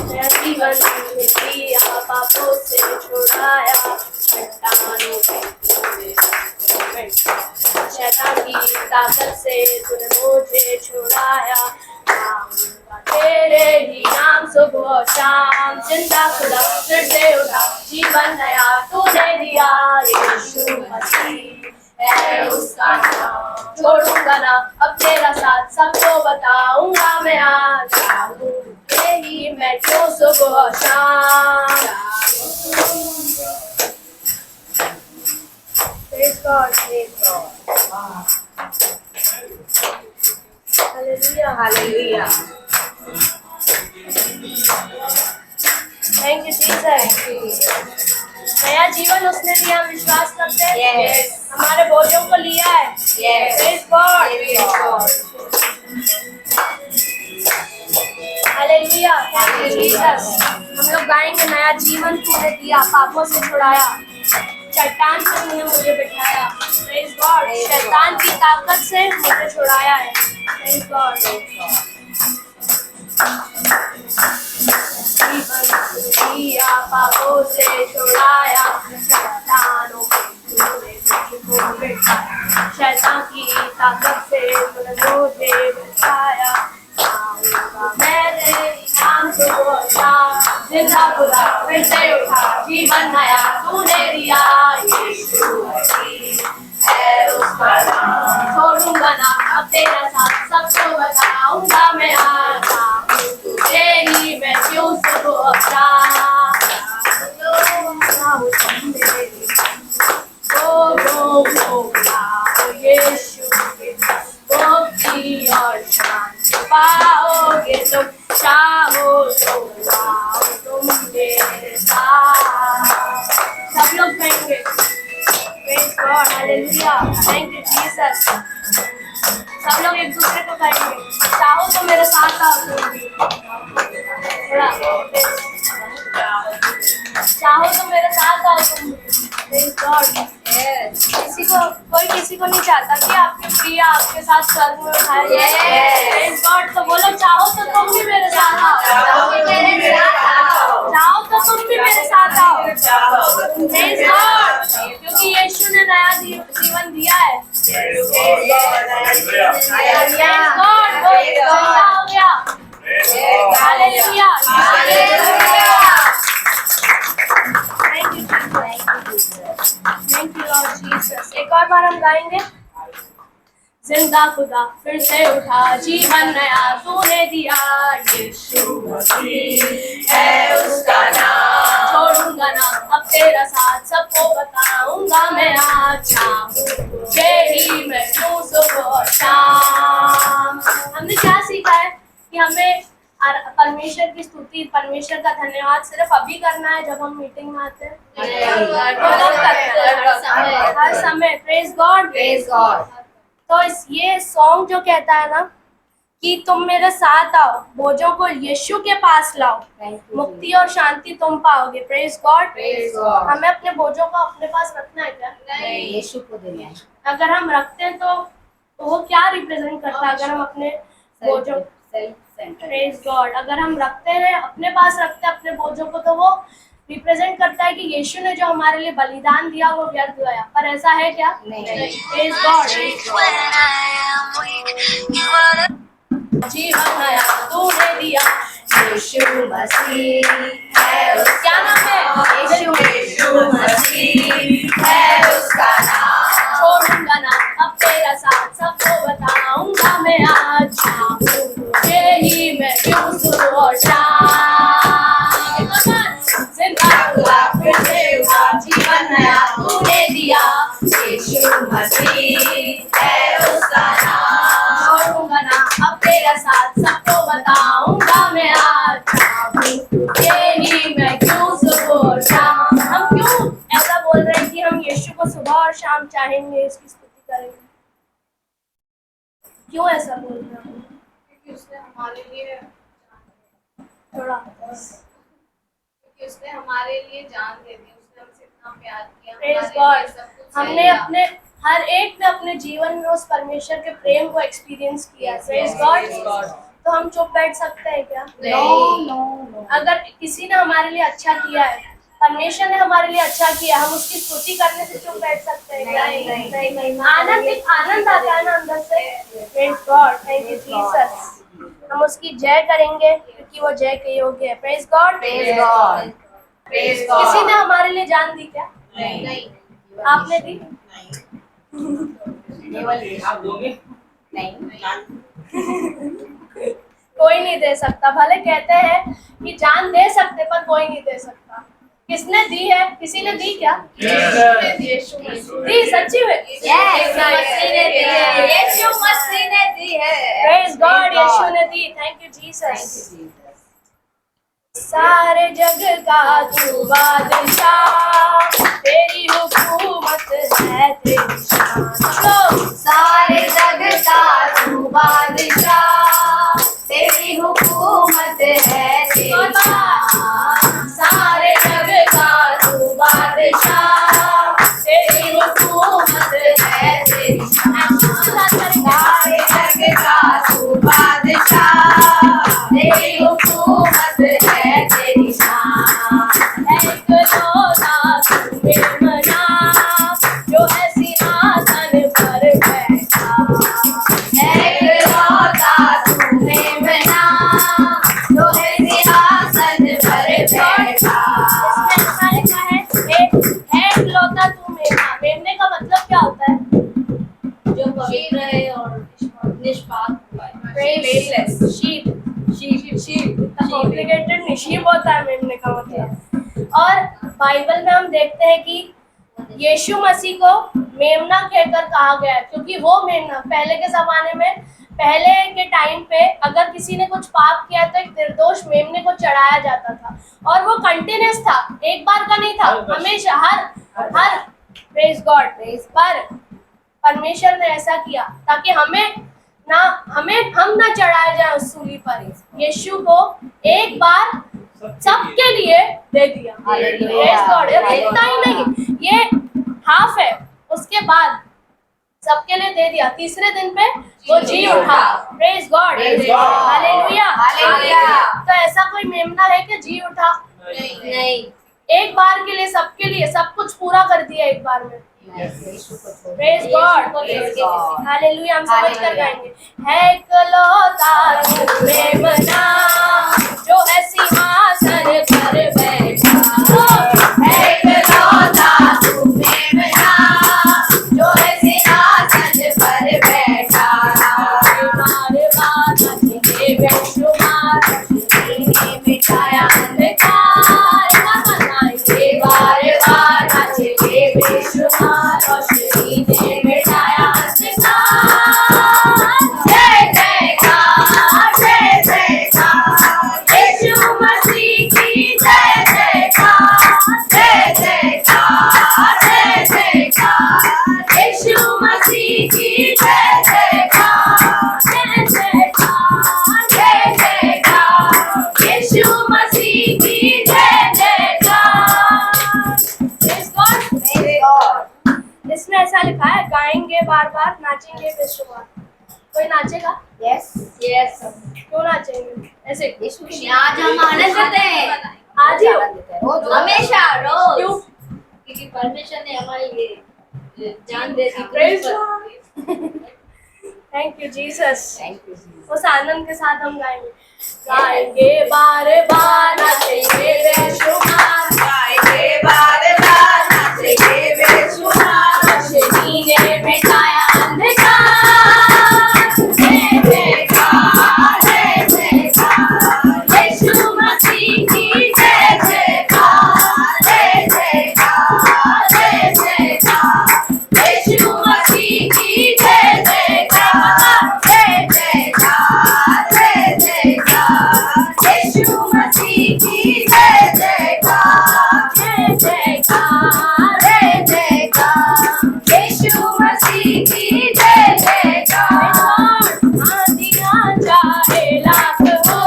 नया जीवन दिया, पापों से छुड़ाया, चट्टानों पे शैतान की ताकत से तूने मुझे छुड़ाया। तेरे ही नाम सुबह शाम, जिंदा खुदा फिर से उठा, जीवन नया तूने दिया। यीशु मसीह है उसका नाम, छोड़ूंगा ना अब तेरा साथ, सबको बताऊंगा मैं आज। ही मैं क्यों सुबह शाम। Praise God, praise God. Hallelujah, hallelujah. Thank you, Jesus. नया जीवन उसने दिया, हम विश्वास करते हैं। Yes. हमारे बोझों को लिया है। Yes. Praise God. Hallelujah, thank you Jesus. हम लोग गाएंगे, नया जीवन तूने दिया, पापों से छुड़ाया, चट्टान पे तूने मुझे बिठाया। प्रेज गॉड, शैतान की ताकत से मुझे छुड़ाया है। Praise God. जीवन दिया, पापों से छुड़ाया, शैतानों पे तूने मुझे बिठाया, शैतान की ताकत से तूने मुझे बिठाया। मेरे नाम सुबह शाम, जिंदा खुदा फिर से उठा, जीवन नया तूने दिया। यीशु मसीह है उसका नाम, छोड़ूंगा ना अब तेरा साथ, सबको बताऊंगा मैं आज। तुझे ही मैं क्यों सुबह शाम। यीशु मुक्ति और शांति पाओगे तुम, चाहो तो आओ तुम मेरे साथ। सब लोग कहेंगे praise God, hallelujah, thank you Jesus. सब लोग एक दूसरे को कहेंगे, चाहो तो मेरे साथ आओ तुम भी। चाहो तो मेरे साथ आओ तुम भी। Praise God. किसी को नहीं चाहता कि आपके प्रिय आपके साथ स्वर्ग में उठाए जाए। Praise God. तो बोलो, चाहो तो तुम भी मेरे साथ आओ, चाहो तो तुम भी मेरे साथ आओ। प्रेज गॉड, क्योंकि यीशु ने नया जीवन दिया है। प्रेज गॉड, वो जिंदा हो गया। Hallelujah, hallelujah. Thank you Lord Jesus. एक और बार हम गाएंगे, जिंदा खुदा फिर से उठा, जीवन नया तूने दिया। यीशु मसीह है उसका नाम, छोड़ूंगा ना अब तेरा साथ, सबको बताऊंगा मैं आज। तुझे ही मैं क्यों सुबह शाम। हमने क्या सीखा है कि हमें परमेश्वर की स्तुति, परमेश्वर का धन्यवाद सिर्फ अभी करना है जब हम मीटिंग में आते हैं, हर समय। Praise God, praise God. तो ये सॉन्ग जो कहता है ना कि तुम मेरे साथ आओ, बोझों को यीशु के पास लाओ, मुक्ति और शांति तुम पाओगे। Praise God, praise God. हमें अपने बोझों को अपने पास रखना है क्या? नहीं, यीशु को देना है। अगर हम रखते हैं तो वो क्या रिप्रेजेंट करता है? अगर हम अपने बोझों, प्रेज गॉड, अगर हम रखते हैं, अपने पास रखते हैं अपने बोझों को, तो वो रिप्रेजेंट करता है कि यीशु ने जो हमारे लिए बलिदान दिया वो व्यर्थ गया। पर ऐसा है क्या? नहीं। Praise God. जीवन नया तूने दिया, यीशु मसीह है। क्या नाम है? यीशु मसीह है उसका नाम, छोड़ूंगा ना अब तेरा साथ, सबको बताऊंगा मैं आज। तुझे ही मैं क्यों सुबह शाम। जिंदा खुदा फिर से उठा, जीवन नया तूने दिया। यीशु मसीह है उसका नाम, छोड़ूंगा ना अब तेरा साथ, सबको बताऊंगा मैं आज। तुझे ही मैं क्यों सुबह शाम। हम क्यों ऐसा बोल रहे हैं कि हम यीशु को सुबह और शाम चाहेंगे, इसकी स्तुति करेंगे? क्यों ऐसा बोल रहे हैं? क्योंकि उसने हमारे लिए थोड़ा, क्योंकि उसने हमारे लिए जान दे दी, उसने हमसे इतना प्यार किया। Praise God. हमने अपने हर एक ने अपने जीवन में उस परमेश्वर के प्रेम को एक्सपीरियंस किया। Praise God. तो हम चुप बैठ सकते हैं क्या? No. अगर किसी ने हमारे लिए अच्छा किया है, परमेश्वर ने हमारे लिए अच्छा किया, हम उसकी स्तुति करने से चुप बैठ सकते हैं क्या? नहीं। आनंद आता है ना अंदर से। Praise God, thank you Jesus. हम उसकी जय करेंगे क्योंकि वो जय के योग्य है। Praise God. किसी ने हमारे लिए जान दी क्या? नहीं। आपने दी? आप दोगे? नहीं। कोई नहीं दे सकता। भले कहते हैं कि जान दे सकते, पर कोई नहीं दे सकता। किसने दी है? किसी ने दी क्या? दी सच्ची में? यीशु मसीह ने दी है। प्रेज गॉड, यीशु ने दी। Thank you Jesus. सारे जग का तू बादशाह, तेरी हुकूमत है तेरी शान। सारे जग का तू बादशाह, तेरी हुकूमत है तेरी शान। सारे जग का तू बादशाह, तेरी हुकूमत है तेरी शान। सारे जग का तू बादशाह, तेरी हुकूमत है तेरी शान। एक लौता तू मेमना, जो है सिंहासन पर बैठा। एक लौता तू मेमना, जो है सिंहासन पर बैठा। इसमें लिखा है एक लौता तू मेमना। मेमने का मतलब क्या होता है? जो पवित्र है और निष्पाप कॉम्प्लिकेटेड निशीब होता है मेमने का मतलब। और बाइबल में हम देखते हैं कि यीशु मसीह को मेमना कहकर कहा गया है, क्योंकि वो मेमना पहले के जमाने में, पहले के टाइम पे अगर किसी ने कुछ पाप किया तो एक निर्दोष मेमने को चढ़ाया जाता था, और वो कंटिन्यूस था, एक बार का नहीं था, हमेशा हर प्रेज गॉड पर परमेश्वर ने ऐसा किया ताकि हम ना चढ़ाए जाए उस सूली पर। यीशु को एक बार सबके लिए दे दिया। Praise God. इतना ही नहीं, ये हाफ है, उसके बाद सबके लिए दे दिया। तीसरे दिन पे वो जी उठा। Praise God, hallelujah. तो ऐसा कोई मेमना है कि जी उठा? नहीं। एक बार के लिए सबके लिए सब कुछ पूरा कर दिया एक बार में। Praise God, hallelujah. हम समझ कर गाएंगे। है इकलौता तू मेमना, जो है सिंहासन पर बैठा। है इकलौता तू मेमना, जो है सिंहासन पर बैठा। बार बार नचले बेशुमार, ने मिटाया अंधकार मनाएंगे। बार बार नचले बेशुमार, रोशनी ने मिटाया अंधकार। जय जयकार, जय जयकार, यीशु मसीह की जय जयकार। जय जयकार, जय जयकार, यीशु मसीह की जय जयकार। जय जयकार, जय जयकार, यीशु मसीह की जय जयकार। Praise God. मेरे गॉड। इसमें ऐसा लिखा है, गाएंगे बार बार, नाचेंगे बेशुमार। कोई नाचेगा? यस। क्यों नाचेंगे? ऐसे यीशु की आज हम आनंद करते हैं। आज ही हो? रोज हमेशा रोज। क्यों? क्योंकि परमेश्वर ने हमारे लिए जान दे दी। Praise thank you Jesus. Thank you. उस आनंद के साथ हम गाएंगे। गाएंगे बार बार, नाचेंगे बेशुमार। गाएंगे बार बार, नाचेंगे बेशुमार, रोशनी ने मिटाया अंधकार। जय जयकार, जय जयकार, यीशु मसीह की जय जयकार। जय जयकार, जय जयकार, यीशु मसीह की जय जयकार। जय जयकार, जय जयकार, यीशु मसीह की जय जयकार। जय जयकार, जय जयकार, यीशु मसीह की जय जयकार। आंधियाँ चाहे लाख हो,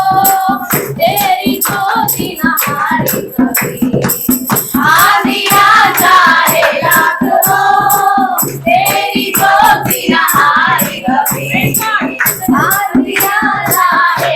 तेरी ज्योति न हारी कभी। आंधियाँ चाहे लाख हो, तेरी ज्योति न हारी कभी। आंधियाँ चाहे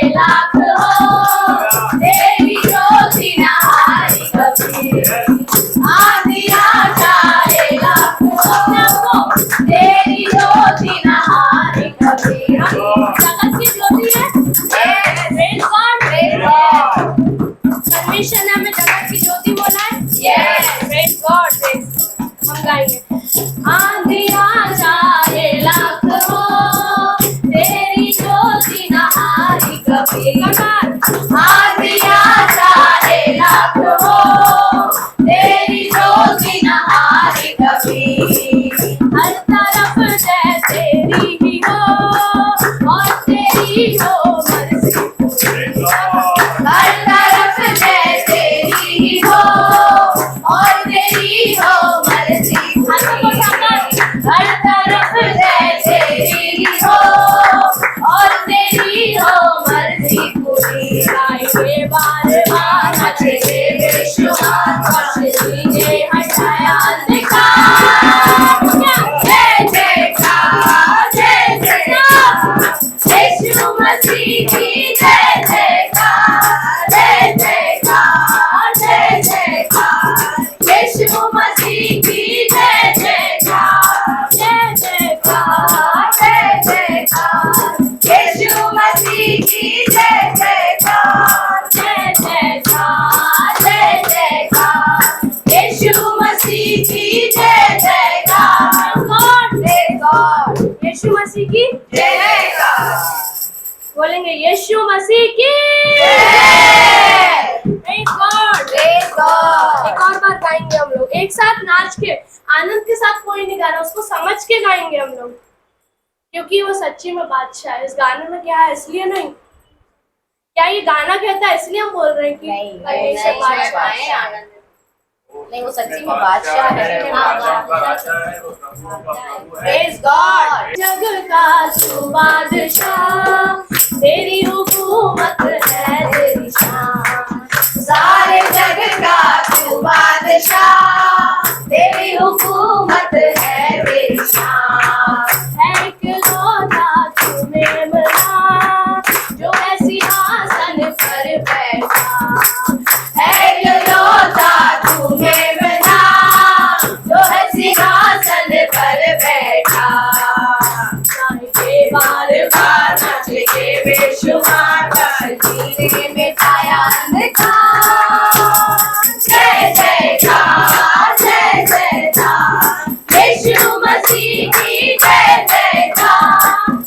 आंधियाँ चाहे लाख हो, तेरी ज्योति न हारी कभी। हर तरफ जय तेरी ही हो और तेरी हो मर्जी पूरी। हर तरफ जय तेरी ही हो और तेरी हो मर्जी पूरी। हर तरफ जय तेरी ही हो और तेरी हो मर्जी पूरी। गाएंगे बार बार नचेंगे बेशुमार, बख्श दीजिए हटाया अंधकार। जय जयकार जय जयकार, यीशु मसीह की जय जयकार। जय जयकार जय जयकार, यीशु मसीह की जय जयकार। जय जयकार जय जयकार, यीशु मसीह की जय जयकार। जय जयकार जय जयकार, यीशु मसीह की जय जयकार। गॉड यीशु मसीह की जय जयकार। बोलेंगे यीशु मसीह की Praise God. Praise God. एक और बार गाएंगे हम लोग एक साथ नाच के, आनंद के साथ। कोई नहीं गाना, उसको समझ के गाएंगे हम लोग, क्योंकि वो सच्ची में बादशाह है। इस गाने में क्या है इसलिए नहीं, क्या ये गाना कहता है इसलिए हम बोल रहे हैं कि परमेश्वर बादशाह है। आनंद नहीं, वो सच्ची में बादशाह है। Praise God. जग का तू बादशाह, तेरी हुकूमत है तेरी शान। सारे जग का तू बादशाह, तेरी हुकूमत है तेरी शान। है एक लौटा तू मेमना, जो है सिंहासन पर बैठा। है एक लौटा तू मेमना, जो है सिंहासन पर बैठा। गाएंगे बार बार नचेंगे बेशुमार, कर जीने मिटाया अंधकार। जय जयकार जय जयकार, यीशु मसीह की जय जयकार।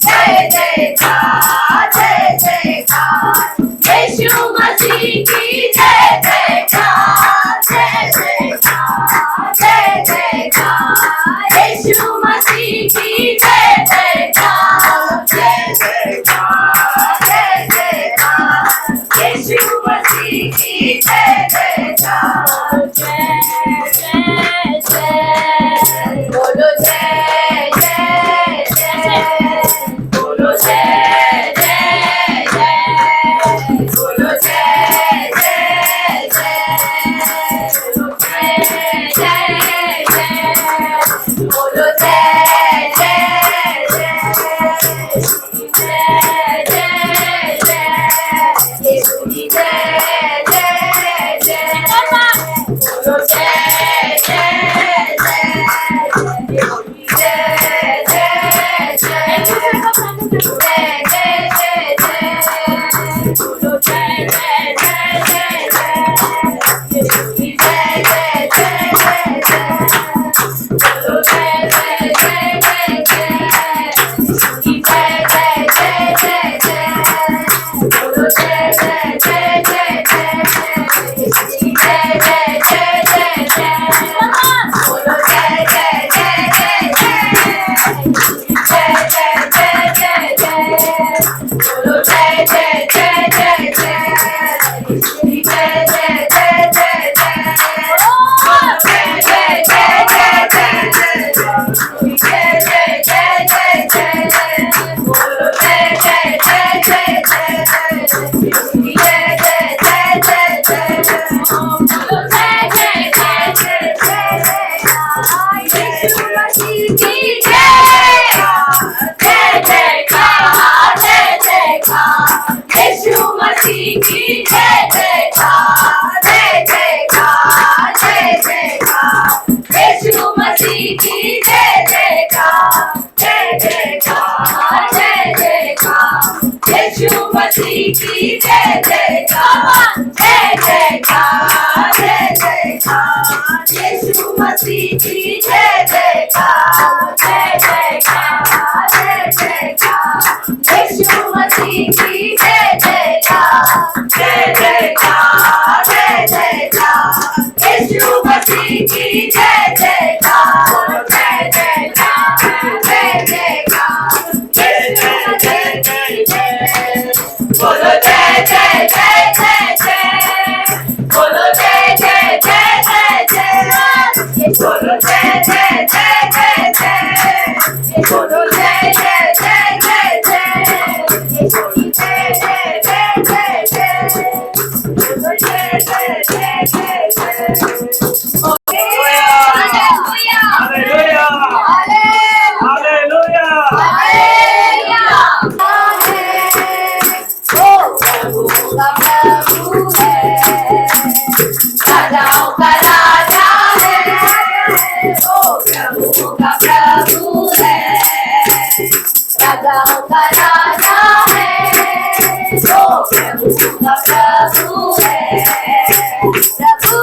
जय जयकार जय जयकार, यीशु मसीह की जय जयकार। जय जयकार जय जयकार, यीशु मसीह की जय जयकार। जय जयकार जय जयकार, यीशु मसीह की जय जयकार। जय जय जय, बोलो जय जय जय, बोलो जय जय जय, बोलो जय जय जय, बोलो जय जय जय, बोलो जय जय जय, यीशु की जय जय जय, बोलो जय जय जय, यीशु की जय जय जय, जय जय जय, बोलो जय जय जय जय, यीशु की जय जय जय जय, बोलो जय जय जय जय, यीशु की जय जय जय जय, बोलो जय जय जय जय, यीशु की जय जय जय जय, बोलो जय जय जय जय, जय जय जय जय, बोलो जय जय जय जय, यीशु की जय जय जय जय, बोलो जय जय जय जय, बोलो जय जय जय जय, यीशु की जय जय जय जय, बोलो जय जय जय जय, यीशु मसीह की जय। जय जयकार जय जयकार, यीशु मसीह की जय जयकार। जय जयकार जय जयकार, यीशु मसीह की जय जयकार। जय जयकार जय जयकार, यीशु मसीह की जय जयकार। जय जयकार जय जयकार, यीशु मसीह की जय जयकार। जय जयकार जय जयकार, यीशु मसीह की जय जयकार। जय जयकार जय जयकार यीशु मसीह की जय जयकार जय जयकार जय जयकार यीशु मसीह की जय बोलो जय जय जय जय जय बोलो जय जय जय जय जय बोलो जय जय जय जय जय बोलो जय जय जय जय जय बोलो जय जय जय जय जय बोलो जय जय जय जय जय हालेलुया हालेलुया राजाओं का राजा है वो प्रभु का प्रभु है राजाओं का राजा है वो प्रभु का प्रभु है प्रभु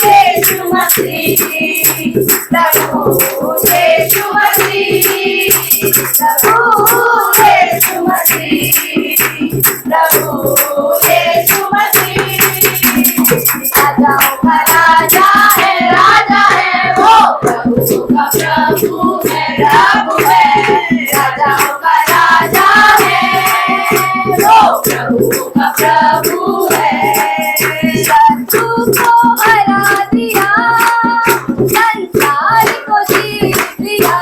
यीशु मसीह प्रभु यीशु मसीह प्रभु यीशु मसीह प्रभु यीशु मसीह राजाओं का राजा है वो प्रभु का प्रभु है राजाओं का राजा है वो प्रभु का प्रभु है शत्रु को हरा दिया संसार को जीत लिया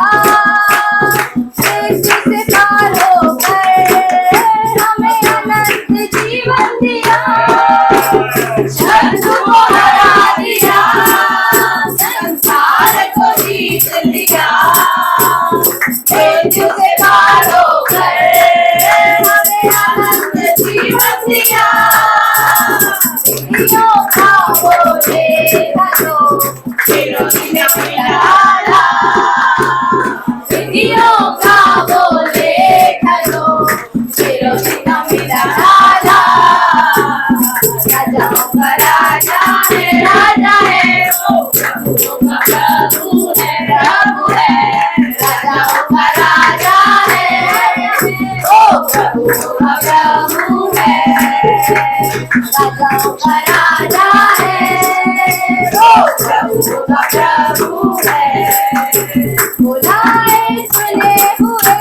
यीशु से पार होकर हमें अनंत जीवन दिया शत्रु को हरा दिया संसार को जीत लिया यीशु से पार होकर हमें अनंत जीवन दिया विधियों का बोले भलो विरोधी न मिला विधियों का बोले भलो विरोधी न मिला राजाओं का राजा है वो प्रभु का प्रभु है राजाओं का राजा है वो प्रभु का प्रभु है राजाओं का राजा है वो प्रभु का प्रभु है बुलाए सुने हुए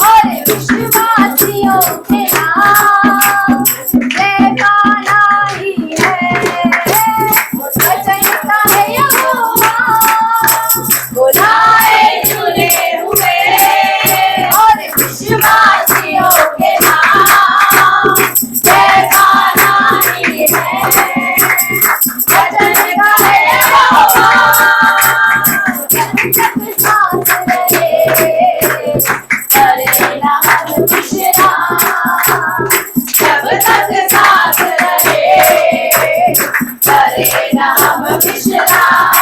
और विश्वासियों के नाम लेकाना ही है वचन का है यहोवा बुलाए सुने हुए और विश्वासियों के नाम लेकाना ही है वचन का है यहोवा जब तक साथ रहे करे ना हम विश्राम जब तक साथ रहे करे ना हम विश्राम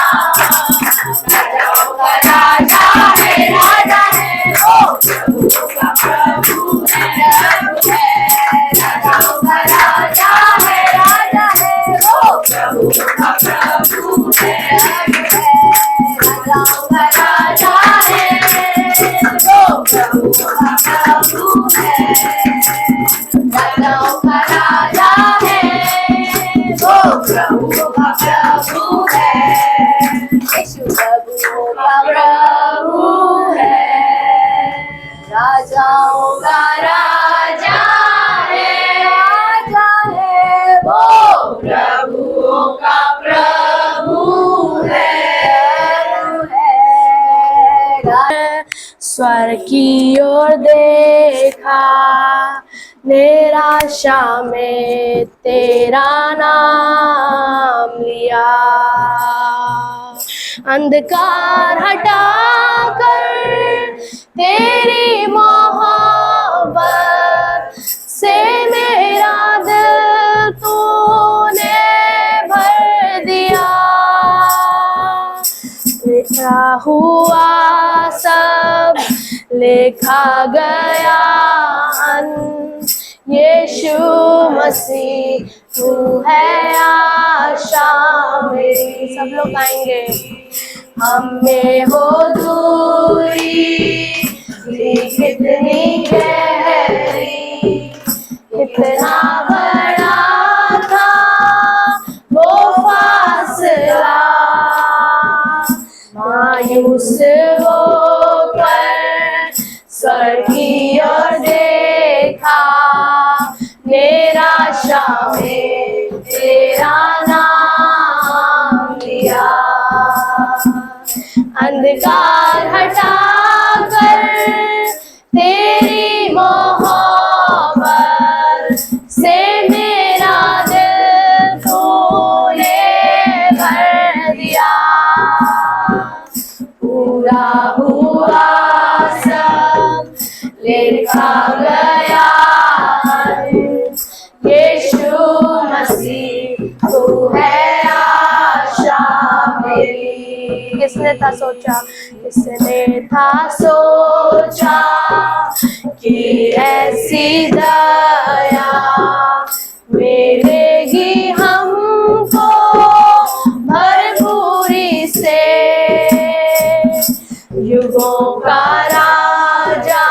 राजाओं का राजा है वो प्रभु का प्रभु है राजाओं का राजा है वो प्रभु का प्रभु है राजाओं का राजा है वो प्रभु का प्रभु है राजाओं का राजा है वो प्रभु का प्रभु है यीशु प्रभु का प्रभु है राजाओं का राजा है वो प्रभुओं का प्रभु है स्वर की ओर देखा निराशा में तेरा नाम लिया अंधकार हटाकर तेरी मोहब्बत से मेरा दिल तूने भर दिया लिखा हुआ सब लिखा गया यीशु मसीह तू है आशा मेरी। सब लोग गाएंगे। हमें हो दूरी कितनी गहरी कितना निराशा में तेरा नाम लिया, अंधकार हटा कर तेरी मोहब्बत से मेरा दिल तूने भर दिया। पूरा हुआ सब लिखा गया, यीशु मसीह तू है आशा मेरी। किसने था सोचा, किसने था सोचा कि ऐसी दया मिलेगी हमको भरपूरी से। युगों का राजा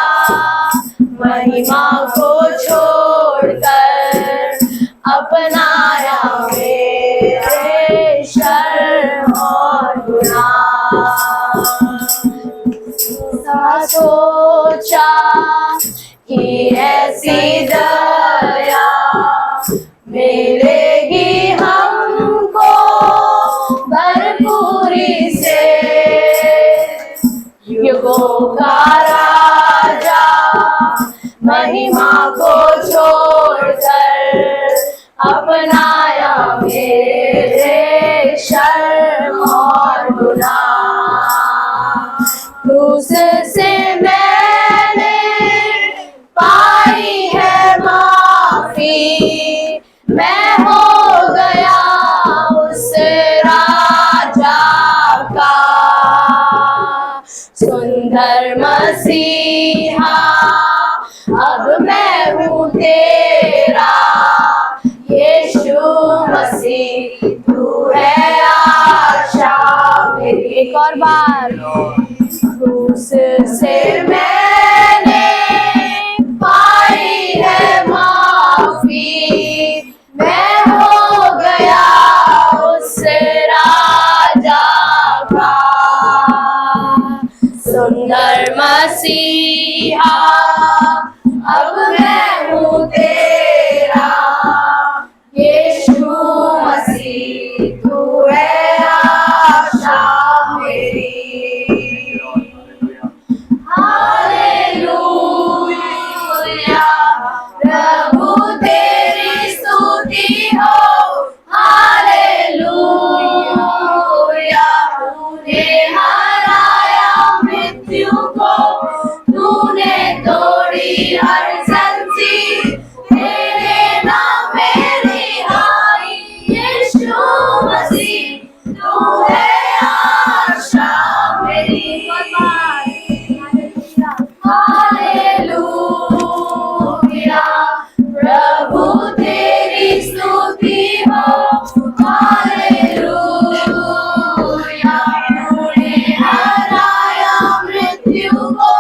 महिमा को छोड़कर अपनाया मेरे शर्म और गुनाह। सोचा कि ऐसी दया मिलेगी हमको भरपूरी से। युगों का राजा महिमा को छोड़कर अपनाया मेरे शर्म और गुनाह। क्रूस से मैंने पाई है माफी, मैं हो गया उस राजा का सुंदर मसीहा। अब मैं हूँ तेरा यीशु मसीह, तू है आशा मेरी। एक और बार, क्रूस से मैंने पाई है माफी, मैं हो गया उस राजा का सुंदर मसीहा। अब मैं हूँ तेरा यीशु मसीह, तू है आशा मेरी। हालेलुया, प्रभु तेरी स्तुति हो। हालेलुया, तूने हराया मृत्यु को, तूने तोड़ी हर जंजीर, तेरे नाम में रिहाई। यीशु मसीह तू है आशा मेरी। हालेलुया, प्रभु तेरी स्तुति हो। हालेलुया, तूने हराया मृत्यु को,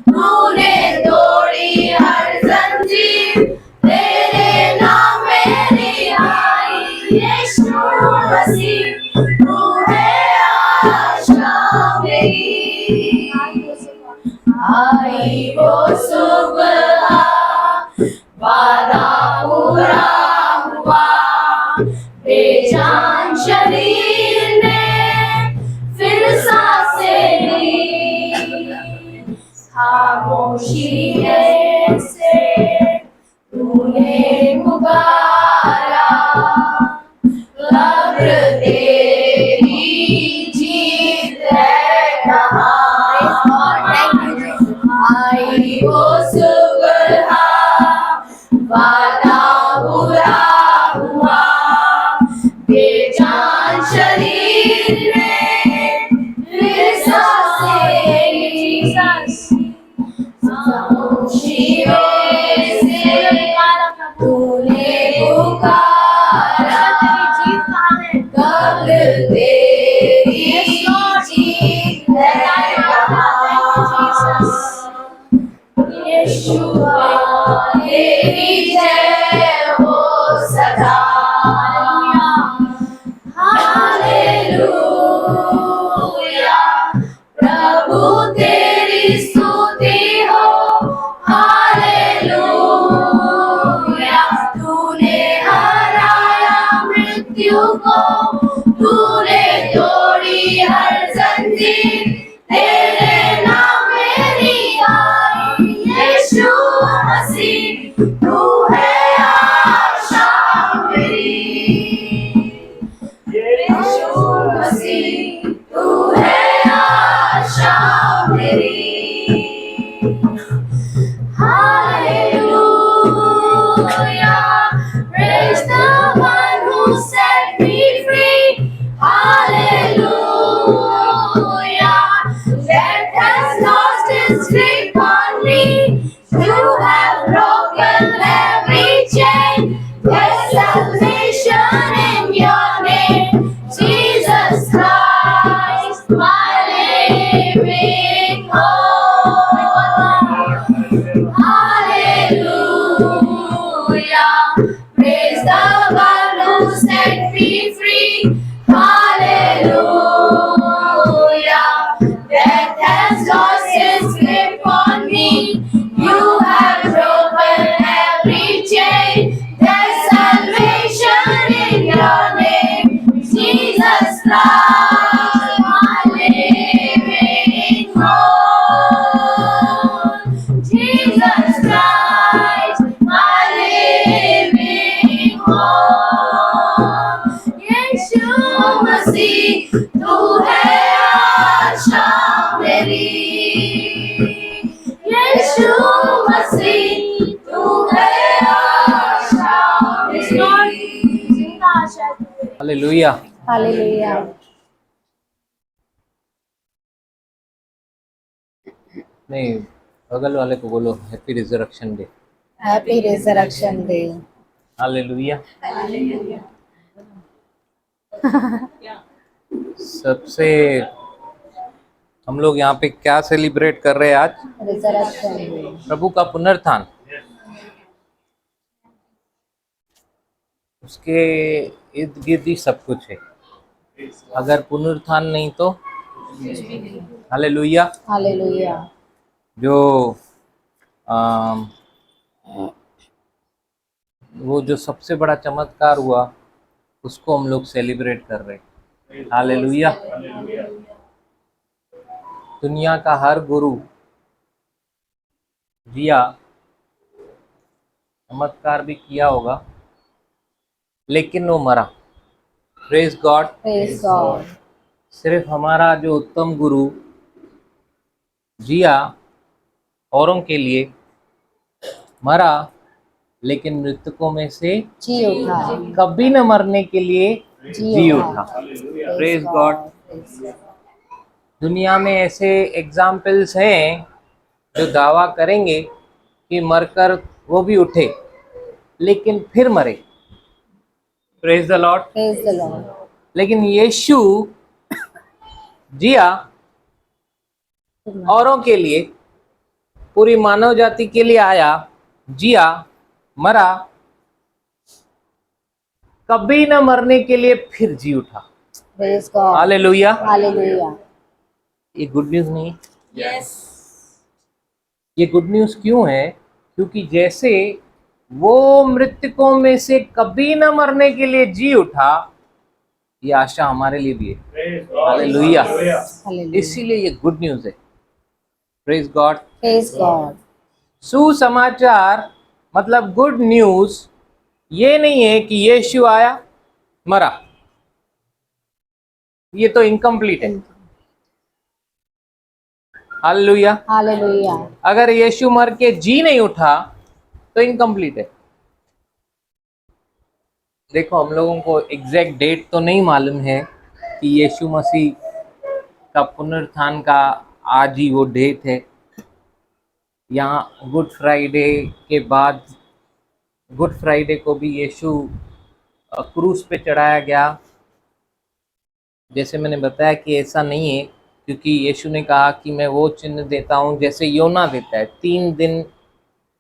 तूने तोड़ी हर जंजीर, तेरे नाम में रिहाई। यीशु मसीह तू है आशा मेरी। आई वो सुबह, वादा पूरा हुआ, बेजान शरीर ने फिर सांसें ली। खामोशी से तूने पुकारा, कब्र तेरी जीत है कहाँ। आई वो सुबह, वादा पूरा हुआ, बेजान शरीर ने फिर सांसें ली। खामोशियों से तूने पुकारा, कब्र तेरी जीत है कहाँ। यीशुआ तेरी जय Praise the one who set me free. Hallelujah. Death has lost its grip on me. You have broken every chain. There's salvation in your name, Jesus Christ, my living hope. Hallelujah. Praise the one who set me free. Hallelujah. Death has lost its grip on me. You have broken every chain. There's salvation in your name, Jesus Christ, my living hope. Jesus Christ, my living hope. यीशु मसीह तू है आशा मेरी. यीशु मसीह तू है आशा मेरी. जिंदा आशा तू है. Hallelujah. Hallelujah. नहीं, बगल वाले को बोलो happy resurrection day. Happy resurrection day. Hallelujah. सबसे हम लोग यहाँ पे क्या सेलिब्रेट कर रहे हैं आज? Resurrection day. प्रभु का पुनरुत्थान. उसके इर्द गिर्द ही सब कुछ है. अगर पुनरुत्थान नहीं तो हालेलुया. हालेलुया. जो वो जो सबसे बड़ा चमत्कार हुआ उसको हम लोग सेलिब्रेट कर रहे हैं. हालेलुया. दुनिया का हर गुरु जिया चमत्कार भी किया होगा लेकिन वो मरा. Praise God. Praise God. सिर्फ हमारा जो उत्तम गुरु जिया औरों के लिए मरा लेकिन मृतकों में से जी उठा. कभी न मरने के लिए जी उठा. Praise God. दुनिया में ऐसे एग्जाम्पल्स हैं जो दावा करेंगे कि मरकर वो भी उठे लेकिन फिर मरे. Praise the Lord. Praise the Lord. लेकिन यीशु जिया औरों के लिए, पूरी मानव जाति के लिए आया, जिया, मरा, कभी न मरने के लिए फिर जी उठा. Praise God. हालेलुया. हालेलुया. ये गुड न्यूज़ नहीं? यस. ये गुड न्यूज़ क्यों है? क्योंकि जैसे वो मृतकों में से कभी न मरने के लिए जी उठा, ये आशा हमारे लिए भी है. हालेलुया. हालेलुया. इसीलिए ये गुड न्यूज़ है. Praise God. Praise God. सुसमाचार मतलब गुड न्यूज़ ये नहीं है कि यीशु आया, मरा. ये तो इनकम्प्लीट है. हालेलुया. हालेलुया. अगर यीशु मर के जी नहीं उठा तो इनकम्प्लीट है. देखो, हम लोगों को एग्जैक्ट डेट तो नहीं मालूम है कि यीशु मसीह का पुनरुत्थान का आज ही वो डेट है. यहाँ गुड फ्राइडे के बाद, गुड फ्राइडे को भी यीशु क्रूस पे चढ़ाया गया. जैसे मैंने बताया कि ऐसा नहीं है, क्योंकि यीशु ने कहा कि मैं वो चिन्ह देता हूँ जैसे योना देता है. 3 दिन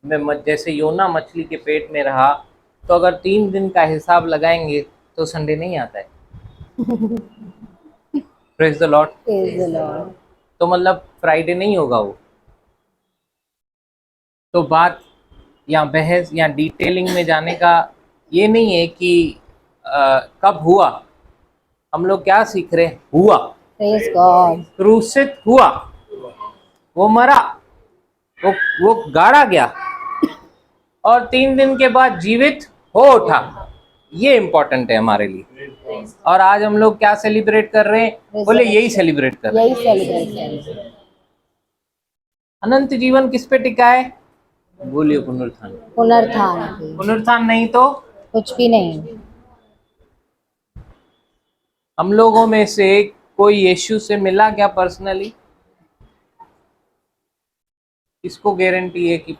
में जैसे योना मछली के पेट में रहा, तो अगर 3 दिन का हिसाब लगाएंगे तो संडे नहीं आता है. Praise the Lord. Praise the Lord. तो मतलब फ्राइडे नहीं होगा वो. तो बात या बहस या डिटेलिंग में जाने का ये नहीं है कि कब हुआ. हम लोग क्या सीख रहे हैं? हुआ. Praise God. क्रूसित हुआ, वो मरा, वो गाड़ा गया और 3 दिन के बाद जीवित हो उठा. ये इम्पोर्टेंट है हमारे लिए. और आज हम लोग क्या सेलिब्रेट कर रहे हैं? बोले यही सेलिब्रेट कर रहे हैं. यही सेलिब्रेट. अनंत जीवन किस पे टिका है? बोलिए पुनरुत्थान। पुनरुत्थान की। पुनरुत्थान नहीं तो कुछ भी नहीं। हम लोगों में से कोई यीशु से मिला क्या पर्सनली? किसको गारंटी है कि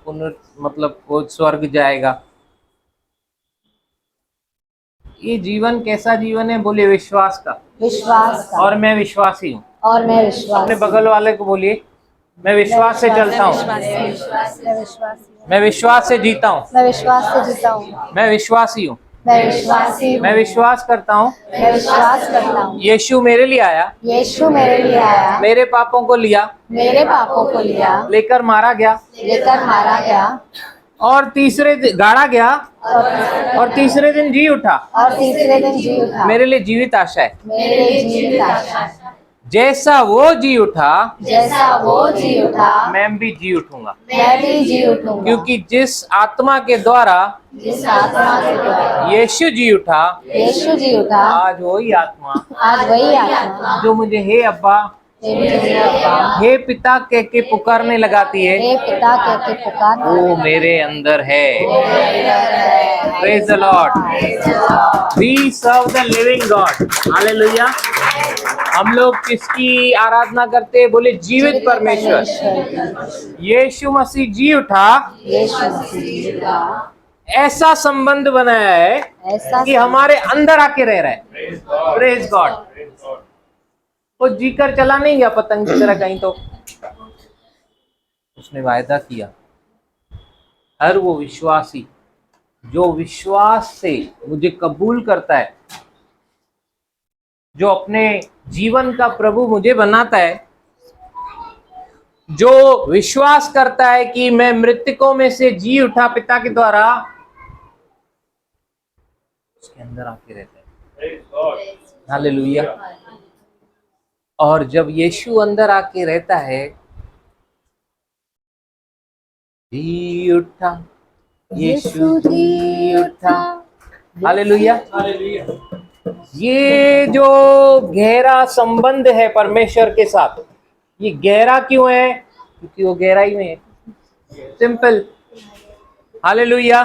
मतलब वो स्वर्ग जाएगा? ये जीवन कैसा जीवन है? बोलिए विश्वास का। विश्वास का। और मैं विश्वासी हूँ। और मैं विश्वास। अपने बगल वाले को बोलिए, मैं विश्वास से चलता हूँ, मैं विश्वास। मैं विश्वास से जीता हूँ, मैं विश्वास से जीता हूँ। मैं विश्वासी हूँ, मैं विश्वासी हूँ। मैं विश्वास करता हूँ मैं विश्वास करता हूँ। यीशु मेरे लिए आया, यीशु मेरे लिए आया, मेरे पापों को लिया, मेरे पापों को लिया, लेकर मारा गया, लेकर मारा गया, और तीसरे दिन गाड़ा गया, और तीसरे दिन जी उठा। और तीसरे दिन जी उठा। मेरे लिए जीवित आशा है। मेरे लिए जीवित आशा है। जैसा वो जी उठा, जैसा वो जी उठा, मैं भी जी उठूंगा। मैं भी जी उठूंगा। क्योंकि जिस आत्मा के द्वारा जिस आत्मा के द्वारा यीशु जी उठा, यीशु जी उठा, आज वही आत्मा आज वही आत्मा जो मुझे हे अब्बा, हे हे पिता कह के पुकारने लगाती है, पिता कहते पुकार वो मेरे अंदर है। Praise the Lord. We serve the living God. Hallelujah. हम लोग किसकी आराधना करते हैं? बोले जीवित परमेश्वर। यीशु मसीह जी उठा, यीशु मसीह जी उठा, ऐसा संबंध बनाया है ऐसा कि हमारे अंदर आके रह रहा है। Praise God. वो जीकर चला नहीं गया पतंग की तरह कहीं, तो उसने वायदा किया, हर वो विश्वासी जो विश्वास से मुझे कबूल करता है, जो अपने जीवन का प्रभु मुझे बनाता है, जो विश्वास करता है कि मैं मृतकों में से जी उठा पिता के द्वारा, उसके अंदर आके रहता है। हालेलुया। और जब यीशु अंदर आके रहता है, जी उठा, यीशु जी उठा। हालेलुया। ये जो गहरा संबंध है परमेश्वर के साथ, ये गहरा क्यों है? क्योंकि वो गहराई में है। सिंपल। हालेलुया।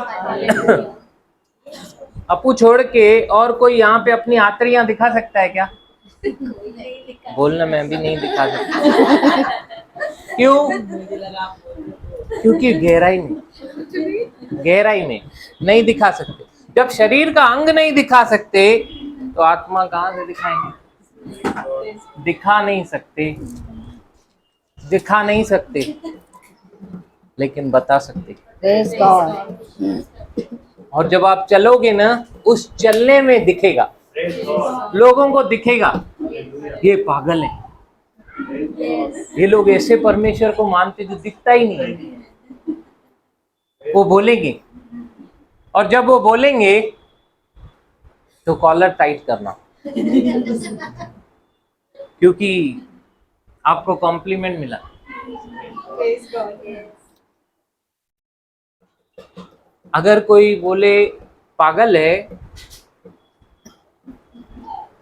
अपू छोड़ के और कोई यहाँ पे अपनी आतरियां दिखा सकता है क्या? बोलना, मैं भी नहीं दिखा सकता। क्यों? क्योंकि गहराई में नहीं दिखा सकते। जब शरीर का अंग नहीं दिखा सकते तो आत्मा कहाँ से दिखाएंगे? दिखा नहीं सकते, लेकिन बता सकते। Praise God. और जब आप चलोगे ना, उस चलने में दिखेगा, लोगों को दिखेगा, ये पागल है, ये लोग ऐसे परमेश्वर को मानते जो दिखता ही नहीं है। वो बोलेंगे, और जब वो बोलेंगे तो कॉलर टाइट करना, क्योंकि आपको कॉम्प्लीमेंट मिला। अगर कोई बोले पागल है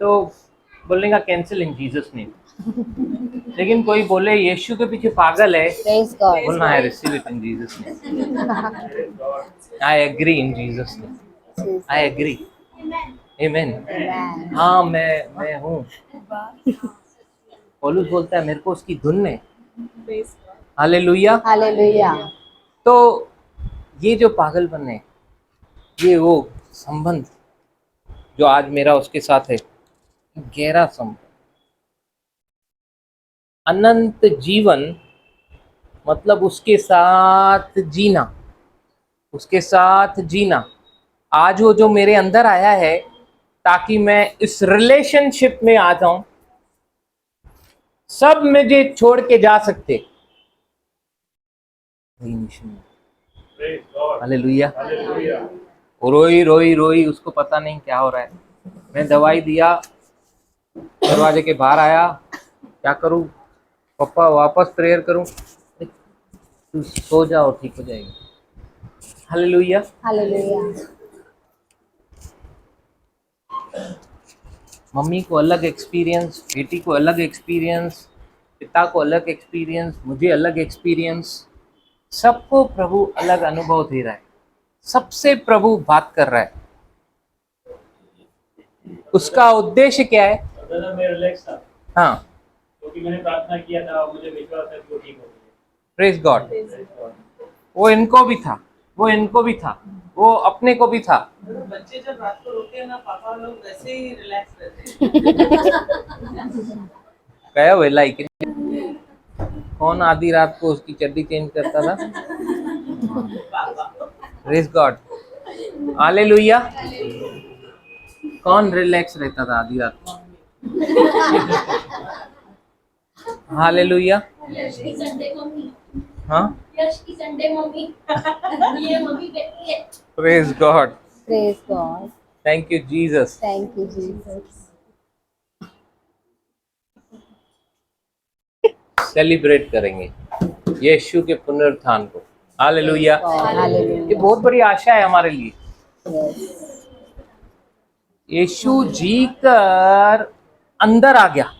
तो बोलने का कैंसिल इन जीसस नेम। लेकिन कोई बोले यीशु के पीछे पागल है, प्रेज गॉड। बोलना है receive it in Jesus name. I agree in Jesus name. I agree. Amen. हाँ, मैं हूँ। पौलुस बोलता है मेरे को उसकी धुन है। हालेलुया। हालेलुया। तो ये जो पागलपन है, ये वो संबंध जो आज मेरा उसके साथ है, गहरा संबंध, अनंत जीवन, मतलब उसके साथ जीना। आज वो जो मेरे अंदर आया है ताकि मैं इस रिलेशनशिप में आ जाऊं, सब मुझे छोड़ के जा सकते। हालेलुया। रोई उसको पता नहीं क्या हो रहा है। मैं दवाई दिया, दरवाजे के बाहर आया, क्या करूं पापा, वापस प्रेयर करूं? तू सो जाओ, ठीक हो जाएगी। हालेलुया। हालेलुया। मम्मी को अलग एक्सपीरियंस, बेटी को अलग एक्सपीरियंस, पिता को अलग एक्सपीरियंस, मुझे अलग एक्सपीरियंस। सबको प्रभु अलग अनुभव दे रहा है, सबसे प्रभु बात कर रहा है। उसका उद्देश्य क्या है? दादा मैं रिलैक्स था हाँ, क्योंकि मैंने प्रार्थना किया था और मुझे विश्वास है कि वो ठीक हो गई। Praise God. वो इनको भी था, वो इनको भी था, वो अपने को भी था। बच्चे जब रात को रोते हैं ना पापा लोग वैसे ही रिलैक्स रहते हैं। गया हुए लाइक कौन आधी रात को उसकी चड्डी चेंज करता था? Praise God, hallelujah. कौन रिलैक्स रहता था आधी रात को? हालेलुया। यश की संडे मम्मी, हाँ, यश की संडे मम्मी, ये मम्मी कहती है। Praise God, Praise God. Thank you Jesus. Thank you, Jesus. Celebrate करेंगे यीशु के पुनरुत्थान को। हालेलुया। God. Hallelujah. ये बहुत बड़ी आशा है हमारे लिए। Yes. यीशु जी कर अंदर आ गया।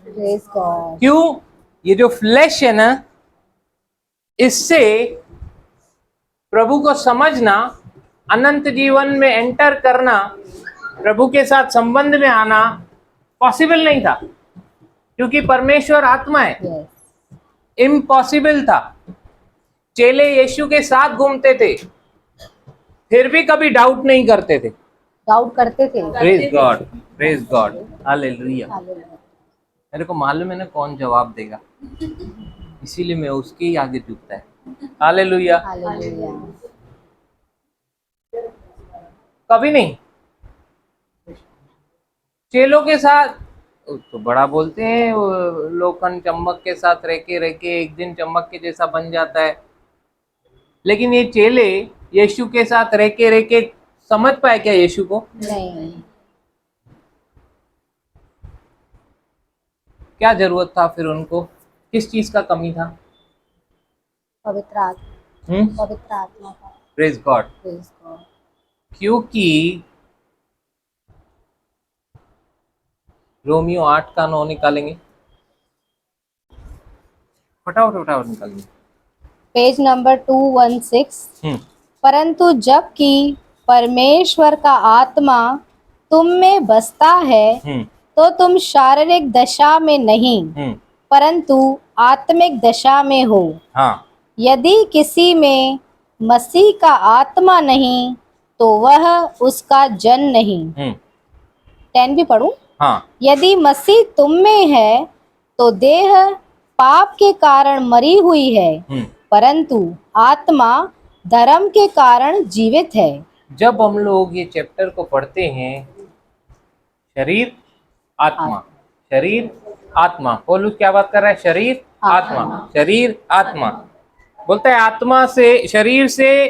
Praise God. क्यों? ये जो फ्लैश है ना, इससे प्रभु को समझना, अनंत जीवन में एंटर करना, प्रभु के साथ संबंध में आना पॉसिबल नहीं था, क्योंकि परमेश्वर आत्मा है। Yes. इम्पॉसिबल था। चेले यीशु के साथ घूमते थे, फिर भी कभी डाउट नहीं करते थे। डाउट करते थे। Praise God, praise God, hallelujah. Hallelujah. मेरे को मालूम है ना कौन जवाब देगा, इसीलिए मैं उसके ही आगे झुकता है। हालेलुया। Hallelujah. कभी नहीं। चेलों के साथ तो बड़ा बोलते हैं, वो लोखंड चम्मक के साथ रह के एक दिन चम्मक के जैसा बन जाता है, लेकिन ये चेले यीशु के साथ रह के समझ पाए क्या यीशु को? नहीं। क्या जरूरत था फिर उनको? किस चीज का कमी था? पवित्र आत्मा, पवित्र आत्मा का। Praise God. Praise God. क्योंकि रोमियो 8 का 9 निकालेंगे, फटाफट निकालेंगे। Page number 216। परंतु जबकि परमेश्वर का आत्मा तुम में बसता है तो तुम शारीरिक दशा में नहीं परंतु आत्मिक दशा में हो। हाँ, यदि किसी में मसीह का आत्मा नहीं तो वह उसका जन नहीं। 10 भी पढ़ूं? हाँ, यदि मसीह तुम में है तो देह पाप के कारण मरी हुई है परंतु आत्मा धर्म के कारण जीवित है। जब हम लोग ये चैप्टर को पढ़ते हैं, शरीर आत्मा, शरीर आत्मा, पौलुस क्या बात कर रहा है? शरीर आत्मा, शरीर आत्मा। बोलता है आत्मा से, शरीर से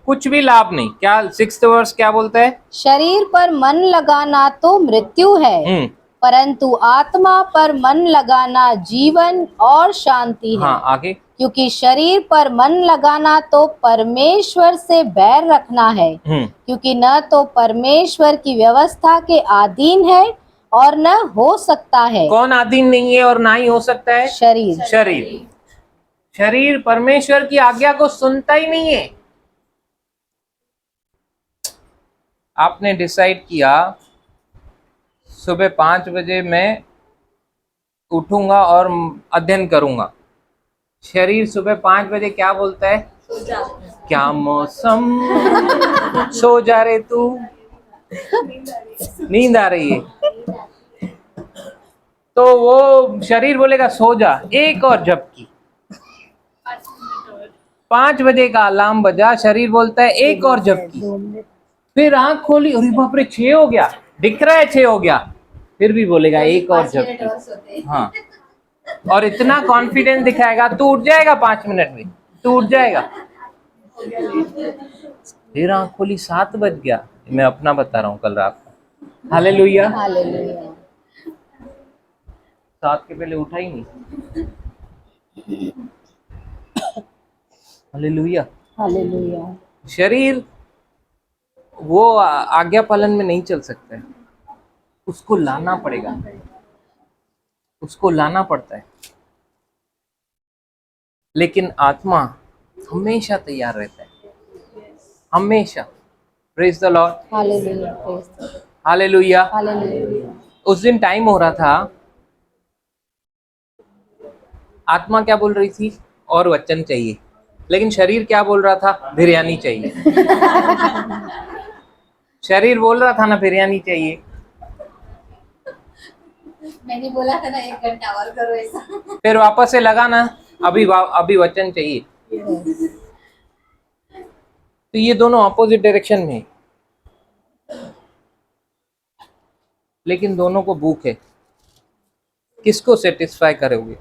कुछ भी लाभ नहीं। क्या 6th वर्स क्या बोलता है? शरीर पर मन लगाना तो मृत्यु है परंतु आत्मा पर मन लगाना जीवन और शांति है। हाँ, आगे। क्योंकि शरीर पर मन लगाना तो परमेश्वर से बैर रखना है क्योंकि न तो परमेश्वर की व्यवस्था के अधीन है और न हो सकता है। कौन अधीन नहीं है और ना ही हो सकता है? शरीर। शरीर। शरीर परमेश्वर की आज्ञा को सुनता ही नहीं है। आपने डिसाइड किया सुबह 5 बजे मैं उठूंगा और अध्ययन करूंगा। शरीर सुबह 5 बजे क्या बोलता है? क्या मौसम, सो जा रे तू, नींद आ रही है। तो वो शरीर बोलेगा सो जा, एक और झपकी। 5 बजे का अलार्म बजा, शरीर बोलता है एक और झपकी। फिर आंख खोली, अरे बाप रे 6 हो गया, दिख रहा है 6 हो गया, फिर भी बोलेगा एक और झपकी। हाँ, और इतना कॉन्फिडेंस दिखाएगा तू उठ जाएगा 5 मिनट में, तू उठ जाएगा। फिर आंख खोली 7 बज गया, मैं अपना बता रहा हूँ कल रात का। हालेलुया। हालेलुया। 7 के पहले उठा ही नहीं। हालेलुया। हालेलुया। शरीर वो आज्ञा पालन में नहीं चल सकता है, उसको लाना पड़ेगा, उसको लाना पड़ता है। लेकिन आत्मा हमेशा तैयार रहता है, हमेशा। Praise the Lord, hallelujah, praise the Lord. Hallelujah. Hallelujah. उस दिन टाइम हो रहा था, आत्मा क्या बोल रही थी? और वचन चाहिए। लेकिन शरीर क्या बोल रहा था? बिरयानी चाहिए। शरीर बोल रहा था ना बिरयानी चाहिए। मैंने बोला था ना 1 घंटा और करो ऐसा। फिर वापस से लगा ना, अभी वचन चाहिए। तो ये दोनों अपोजिट डायरेक्शन में है, लेकिन दोनों को भूख है। किसको सेटिस्फाई करोगे?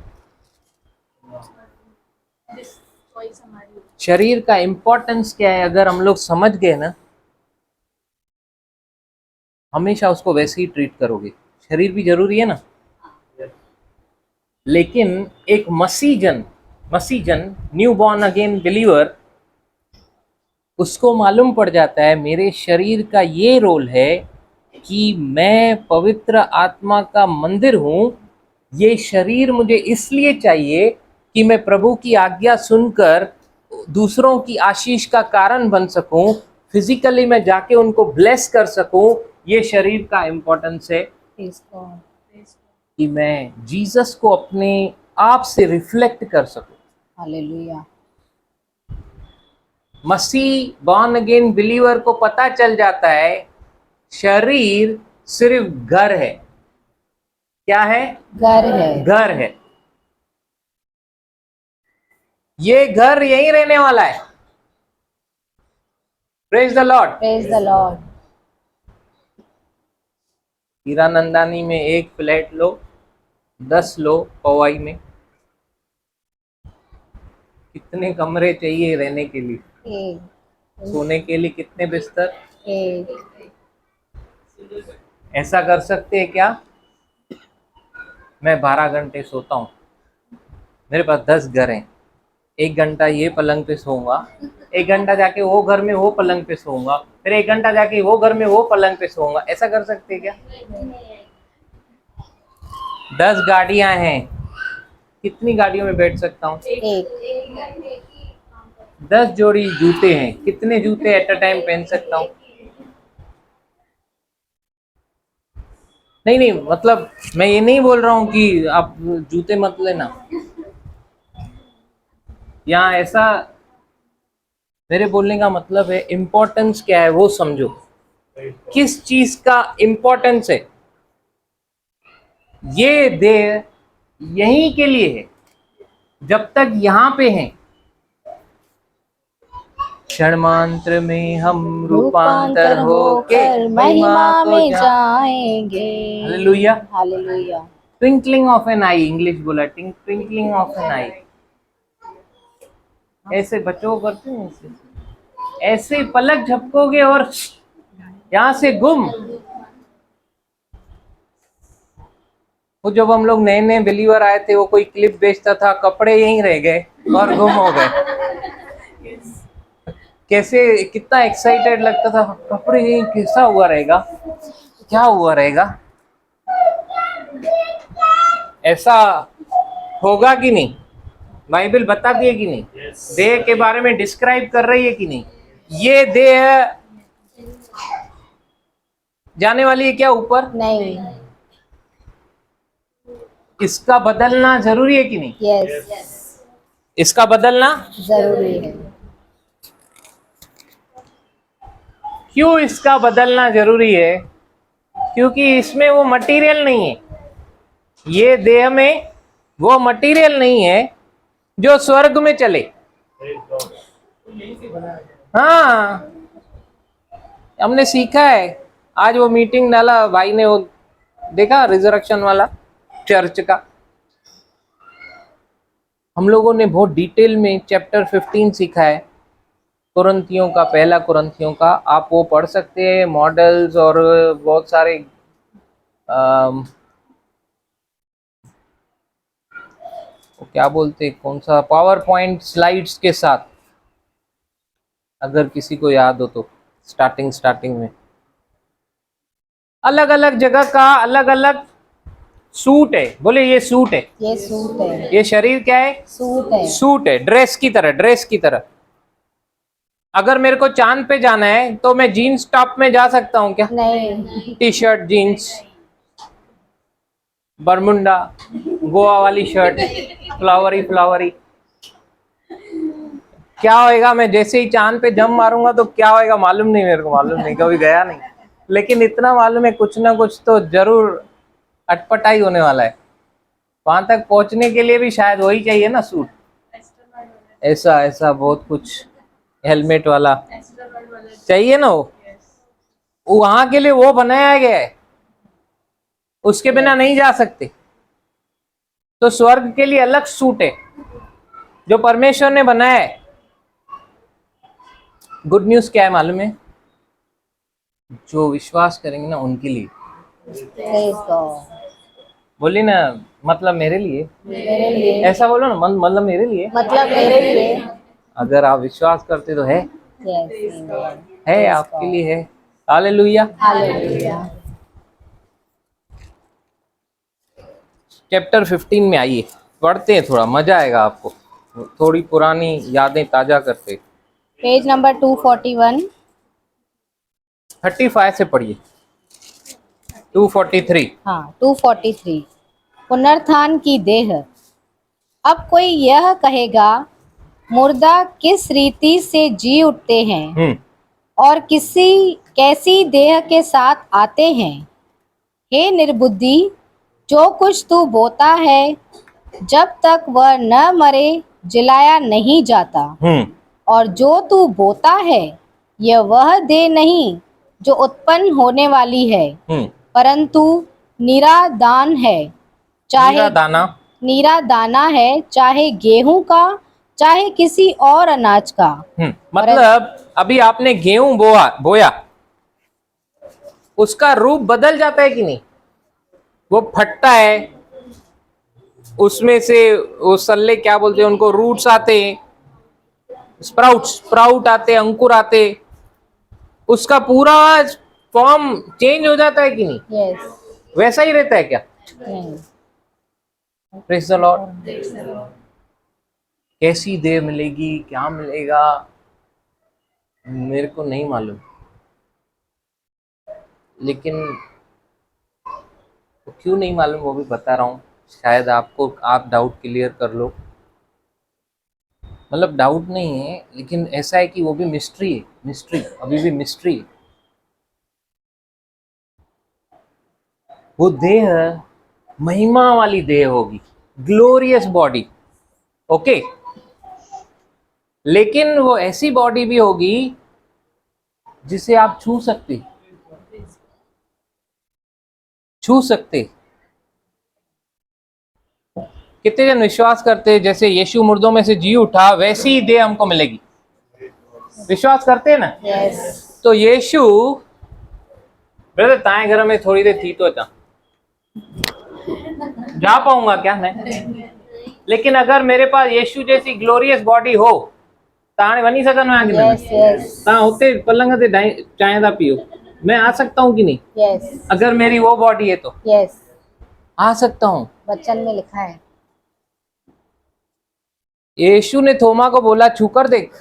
चॉइस हमारी। शरीर का इंपॉर्टेंस क्या है अगर हम लोग समझ गए ना, हमेशा उसको वैसे ही ट्रीट करोगे। शरीर भी जरूरी है ना, लेकिन एक मसीजन न्यू बॉर्न अगेन बिलीवर, उसको मालूम पड़ जाता है मेरे शरीर का ये रोल है कि मैं पवित्र आत्मा का मंदिर हूँ। ये शरीर मुझे इसलिए चाहिए कि मैं प्रभु की आज्ञा सुनकर दूसरों की आशीष का कारण बन सकूं, फिजिकली मैं जाके उनको ब्लेस कर सकूं। ये शरीर का इम्पोर्टेंस है Praise God. कि मैं जीसस को अपने आप से रिफ्लेक्ट कर सकूं। हालेलुया। मसीह बॉर्न अगेन बिलीवर को पता चल जाता है शरीर सिर्फ घर है। क्या है? घर है। घर है। ये घर यहीं रहने वाला है। Praise the Lord. Praise the Lord. Hiranandani में एक फ्लैट लो, 10 लो पवाई में। कितने कमरे चाहिए रहने के लिए? एक, सोने के लिए कितने बिस्तर? एक। ऐसा कर सकते हैं क्या? मैं 12 घंटे सोता हूँ, मेरे पास 10 घर हैं। 1 घंटा ये पलंग पे सोऊंगा, 1 घंटा जाके वो घर में वो पलंग पे सोऊंगा, फिर 1 घंटा जाके वो घर में वो पलंग पे सोऊंगा। ऐसा कर सकते हैं क्या? 10 गाड़ियां हैं, कितनी गाड़ियों में बैठ सकता हूँ? एक। 10 जोड़ी जूते हैं, कितने जूते एट अ टाइम पहन सकता हूँ? नहीं नहीं, मतलब मैं ये नहीं बोल रहा हूँ कि आप जूते मत लेना। यहाँ ऐसा, मेरे बोलने का मतलब है इम्पोर्टेंस क्या है वो समझो। किस चीज का इम्पोर्टेंस है? ये देह यहीं के लिए है, जब तक यहाँ पे हैं। क्षणमांत्र में हम रूपांतर होके महिमा में जा। जाएंगे। Hallelujah. Hallelujah. Twinkling of an eye, English बोला, ट्विंकलिंग ऑफ एन आई। ऐसे बच्चों को करते हैं, ऐसे पलक झपकोगे और यहाँ से गुम। वो जब हम लोग नए नए बिलीवर आए थे, वो कोई क्लिप बेचता था, कपड़े यहीं रह गए और गुम हो गए। कैसे, कितना एक्साइटेड लगता था, कपड़े यहीं, कैसा हुआ रहेगा, क्या हुआ रहेगा। ऐसा होगा कि नहीं? बाइबल बताती है कि नहीं? देह के बारे में डिस्क्राइब कर रही है कि नहीं? ये देह जाने वाली है क्या ऊपर? नहीं। इसका बदलना जरूरी है कि नहीं? यस, इसका बदलना जरूरी है। क्यों इसका बदलना जरूरी है? क्योंकि इसमें वो मटेरियल नहीं है, ये देह में वो मटेरियल नहीं है जो स्वर्ग में चले। हाँ, हमने सीखा है। आज वो मीटिंग डाला भाई ने, वो देखा रिजरेक्शन वाला चर्च का। हम लोगों ने बहुत डिटेल में चैप्टर 15 सीखा है, कुरिन्थियों का, पहला कुरिन्थियों का। आप वो पढ़ सकते हैं, मॉडल्स और बहुत सारे वो क्या बोलते हैं, कौन सा, पावर पॉइंट स्लाइड्स के साथ, अगर किसी को याद हो तो। स्टार्टिंग में अलग अलग जगह का अलग अलग सूट है, बोले ये सूट है, ये सूट है, ये शरीर क्या है? सूट है। सूट है, ड्रेस की तरह, ड्रेस की तरह। अगर मेरे को चांद पे जाना है तो मैं जीन्स टॉप में जा सकता हूँ क्या? नहीं, T-shirt, jeans, bermuda, Goa वाली शर्ट, फ्लावरी फ्लावरी। क्या होएगा, मैं जैसे ही चांद पे जंप मारूंगा तो क्या होएगा मालूम नहीं, मेरे को मालूम नहीं, कभी गया नहीं, लेकिन इतना मालूम है कुछ ना कुछ तो जरूर अटपटाई होने वाला है। वहां तक पहुंचने के लिए भी शायद वही चाहिए ना सूट, ऐसा ऐसा बहुत कुछ, हेलमेट वाला चाहिए ना, वो वहां के लिए वो बनाया गया है, उसके बिना नहीं जा सकते। तो स्वर्ग के लिए अलग सूट है जो परमेश्वर ने बनाया है। गुड न्यूज क्या है मालूम है? जो विश्वास करेंगे ना उनके लिए, Praise God. बोली ना, मतलब मेरे लिए, मेरे लिए, ऐसा बोलो ना, मतलब मेरे लिए। मतलब मेरे लिए। अगर आप विश्वास करते तो है, Yes, amen. है आपके लिए है। हालेलुया। Hallelujah. चैप्टर 15 में आइए, पढ़ते हैं, थोड़ा मजा आएगा आपको, थोड़ी पुरानी यादें ताजा करते। Page number 241। 35 से पढ़िए, 243। हाँ, 243। पुनरुत्थान की देह। अब कोई यह कहेगा, मुर्दा किस रीति से जी उठते हैं और कैसी देह के साथ आते हैं। हे निर्बुद्धि, जो कुछ तू बोता है, जब तक वह न मरे जलाया नहीं जाता। और जो तू बोता है, यह वह देह नहीं जो उत्पन्न होने वाली है, परंतु निरा दान है, चाहे नीरा दाना है, चाहे गेहूं का, चाहे किसी और अनाज का। मतलब अभी आपने गेहूं बोया, उसका रूप बदल जाता है कि नहीं? वो फटता है, उसमें से वो सल्ले क्या बोलते हैं उनको, रूट्स आते हैं, स्प्राउट आते, अंकुर आते, उसका पूरा फॉर्म चेंज हो जाता है कि नहीं? यस। वैसा ही रहता है क्या? नहीं। Praise the Lord. कैसी देह मिलेगी, क्या मिलेगा, मेरे को नहीं मालूम, लेकिन क्यों नहीं मालूम वो भी बता रहा हूँ, शायद आप डाउट क्लियर कर लो। मतलब डाउट नहीं है, लेकिन ऐसा है कि वो भी मिस्ट्री है, मिस्ट्री अभी भी मिस्ट्री है। वो देह महिमा वाली देह होगी, ग्लोरियस बॉडी, ओके। लेकिन वो ऐसी बॉडी भी होगी जिसे आप छू सकते, कितने जन विश्वास करते हैं जैसे यीशु मुर्दों में से जी उठा वैसी ही देह हमको मिलेगी? विश्वास करते हैं ना? यस। तो यीशु ब्रदर ताए घर में थोड़ी देर थी तो अच्छा जा पाऊंगा क्या मैं? लेकिन अगर मेरे पास यीशु जैसी ग्लोरियस बॉडी हो ताने बनी सकन में आगे यस, यस। ता होते पलंग से चाय दा पियो, मैं आ सकता हूँ कि नहीं? यस, अगर मेरी वो बॉडी है तो यस। आ सकता हूँ। वचन में लिखा है। यीशु ने थोमा को बोला छूकर देख,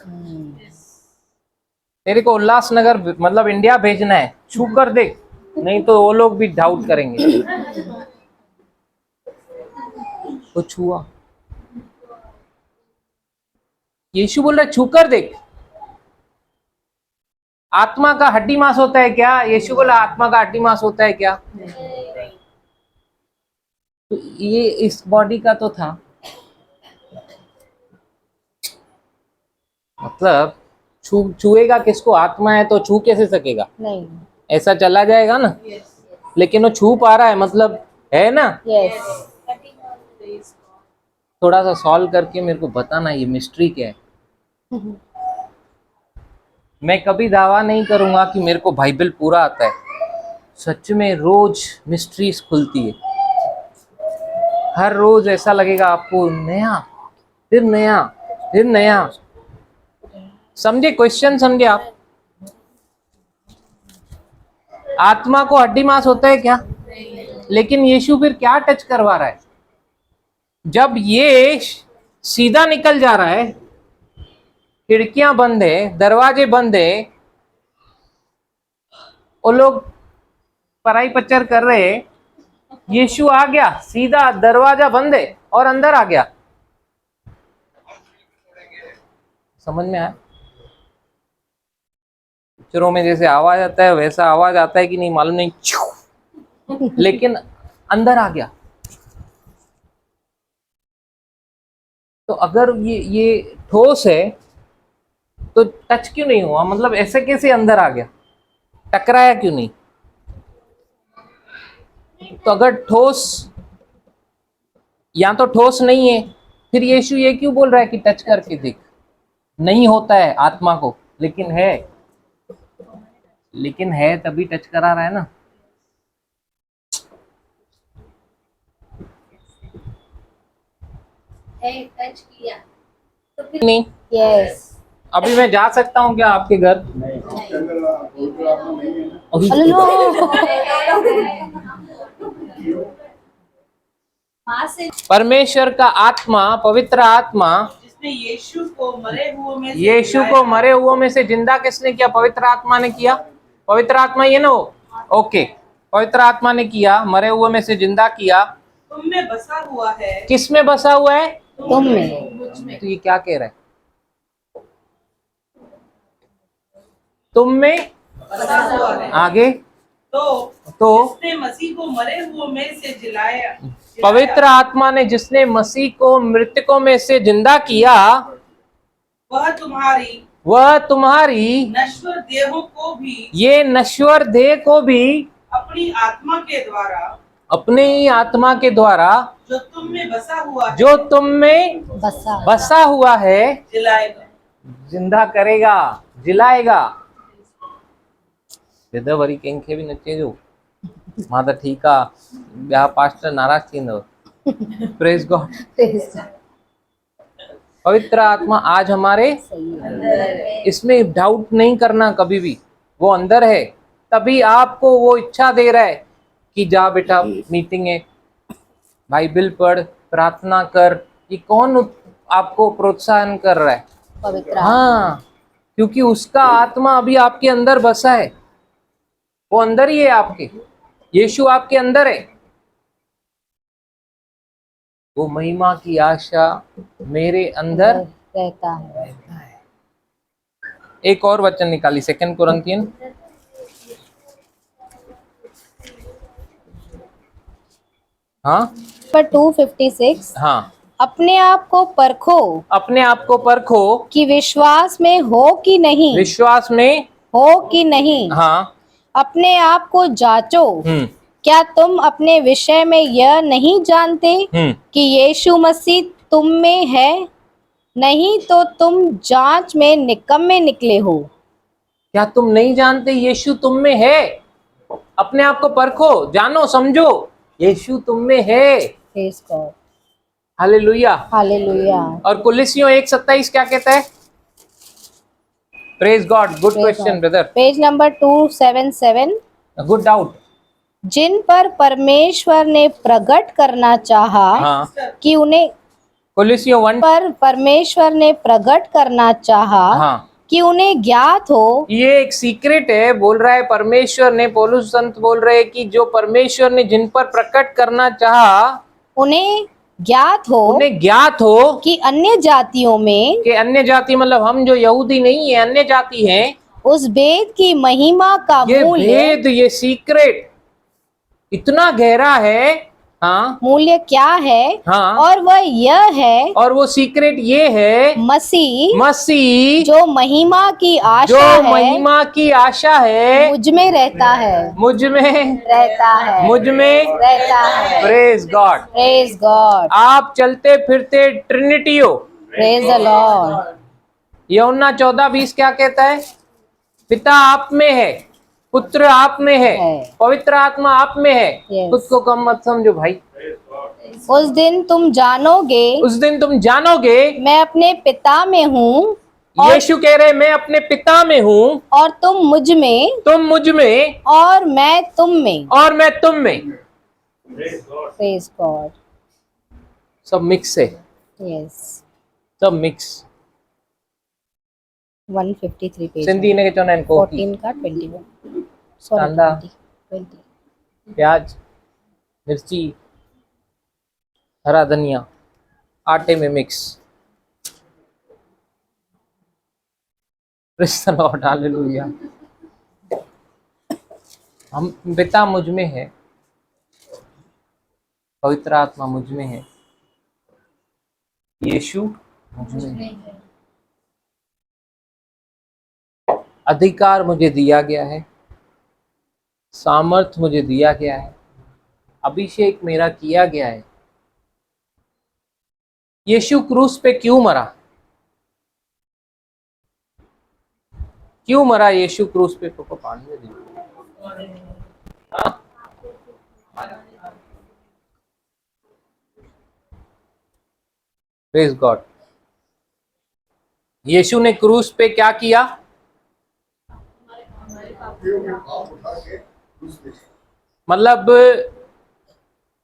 तेरे को उल्लासनगर मतलब इंडिया भेजना है, छूकर देख, नहीं तो वो लोग भी डाउट करेंगे। तो छुआ, यीशु बोल रहा छूकर देख। आत्मा का हड्डी मांस होता है क्या? यीशु बोला आत्मा का हड्डी मांस होता है क्या? तो ये इस बॉडी का तो था, मतलब छुएगा किसको? आत्मा है तो छू कैसे सकेगा? नहीं। ऐसा चला जाएगा ना। लेकिन वो छू पा रहा है, मतलब है ना। यस। थोड़ा सा सॉल्व करके मेरे को बताना ये मिस्ट्री क्या है। मैं कभी दावा नहीं करूंगा कि मेरे को बाइबल पूरा आता है, सच में रोज मिस्ट्रीज खुलती है, हर रोज ऐसा लगेगा आपको नया, फिर नया, फिर नया। समझे क्वेश्चन? समझे आप? आत्मा को हड्डी मांस होता है क्या? लेकिन यीशु फिर क्या टच करवा रहा है? जब ये सीधा निकल जा रहा है, खिड़कियां बंद है, दरवाजे बंद है, वो लोग पराई पच्चर कर रहे हैं, यीशु आ गया, सीधा दरवाजा बंद है और अंदर आ गया। समझ में आया? पिक्चरों में जैसे आवाज आता है वैसा आवाज आता है कि नहीं मालूम नहीं, लेकिन अंदर आ गया। तो अगर ये ठोस है तो टच क्यों नहीं हुआ? मतलब ऐसे कैसे अंदर आ गया? टकराया क्यों नहीं? तो अगर ठोस, या तो ठोस नहीं है, फिर यीशु ये क्यों बोल रहा है कि टच करके देख? नहीं होता है आत्मा को, लेकिन है तभी टच करा रहा है ना। टच किया तो फिर नहीं, यस। अभी मैं जा सकता हूँ क्या आपके घर? वहां से परमेश्वर का आत्मा, पवित्र आत्मा, जिसने यीशु को मरे हुओं में से जिंदा किसने किया? पवित्र आत्मा ने किया। पवित्र आत्मा ये ना हो, ओके, पवित्र आत्मा ने किया, मरे हुए में से जिंदा किया। तुम में बसा हुआ है। किस में बसा हुआ है? तुम में। तो ये क्या कह रहा है? तुम में बसा हुआ है। आगे तो जिसने मसीह को मरे हुओं में से जिलाया, पवित्र आत्मा ने जिसने मसीह को मृतकों में से जिंदा किया, वह तुम्हारी नश्वर देहों को भी, ये नश्वर देह को भी अपनी आत्मा के द्वारा, अपने ही आत्मा के द्वारा, जो तुम में बसा हुआ है, जो तुम में बसा हुआ है, जिलाएगा। जिंदा करेगा, जिलाएगा। वरी कंखे भी नचे जो मां तो ठीक आ, ॿिया पास्टर नाराज थींदव। Praise God. पवित्र आत्मा आज हमारे, इसमें डाउट नहीं करना कभी भी, वो अंदर है। तभी आपको वो इच्छा दे रहा है कि जा बेटा मीटिंग है, बाइबल पढ़, प्रार्थना कर। ये कौन आपको प्रोत्साहन कर रहा है? पवित्र। हाँ, क्योंकि उसका आत्मा अभी आपके अंदर बसा है, वो अंदर ही है आपके। यीशु आपके अंदर है। वो महिमा की आशा मेरे अंदर रहता है। एक और वचन निकाली, 2 कुरिन्थियन, हाँ, पर 2:56। हाँ, अपने आप को परखो, अपने आप को परखो कि विश्वास में हो कि नहीं, विश्वास में हो कि नहीं। हाँ, अपने आप को जांचो। क्या तुम अपने विषय में यह नहीं जानते कि यीशु मसीह तुम में है? नहीं तो तुम जांच में निकम्मे निकले हो। क्या तुम नहीं जानते यीशु तुम में है? अपने आप को परखो, जानो, समझो, यीशु तुम में है। Praise God, hallelujah, hallelujah. और कुलिसियों 1:27 क्या कहता है? Praise God, good question brother. Page number 277। Good doubt. जिन पर परमेश्वर ने प्रकट करना चाहा, हाँ, कि उन्हें, कुलिसियों 1, पर परमेश्वर ने प्रकट करना चाहा, हाँ, कि उन्हें ज्ञात हो। ये एक सीक्रेट है, बोल रहा है परमेश्वर ने, पौलुस संत बोल रहे हैं कि जो परमेश्वर ने जिन पर प्रकट करना चाहा, उन्हें ज्ञात हो कि अन्य जातियों में, कि अन्य जाति मतलब हम जो यहूदी नहीं है, अन्य जाति हैं, उस भेद की महिमा का ये मूल्य, भेद, ये सीक्रेट इतना गहरा है। हाँ, मूल्य क्या है? हाँ, और वह यह है, और वो सीक्रेट ये है, मसीह जो महिमा की आशा जो है, महिमा की आशा है, मुझ में रहता है, मुझ में रहता है, मुझ में रहता है। Praise God. प्रेज गॉड, आप चलते फिरते ट्रिनिटी हो। Praise the Lord. यूहन्ना 14:20 क्या कहता है? पिता आप में है, पुत्र आप में है, पवित्र आत्मा आप में है। Yes. खुद को कम मत समझो भाई। उस दिन तुम जानोगे मैं अपने पिता में हूँ, यीशु कह रहे मैं अपने पिता में हूँ, और तुम मुझ में, और मैं तुम में। Praise God. Praise God. सब मिक्स है, Yes. सब मिक्स। 153 पेज सिंधी ने के चवंदा आहिनि कोकी, 14 का 21 सॉरी कांदा, 20 प्याज, मिर्ची, हरा धनिया, आटे में mix. Praise the Lord, hallelujah. हम पिता मुझ में है, पवित्र आत्मा मुझ में है, यीशु मुझ में है। अधिकार मुझे दिया गया है, सामर्थ मुझे दिया गया है, अभिषेक मेरा किया गया है। यीशु क्रूस पे क्यों मरा? क्यों मरा यीशु क्रूस पे? पापा पानी में दीजिए। हाँ? Praise God. यीशु ने क्रूस पे क्या किया? मतलब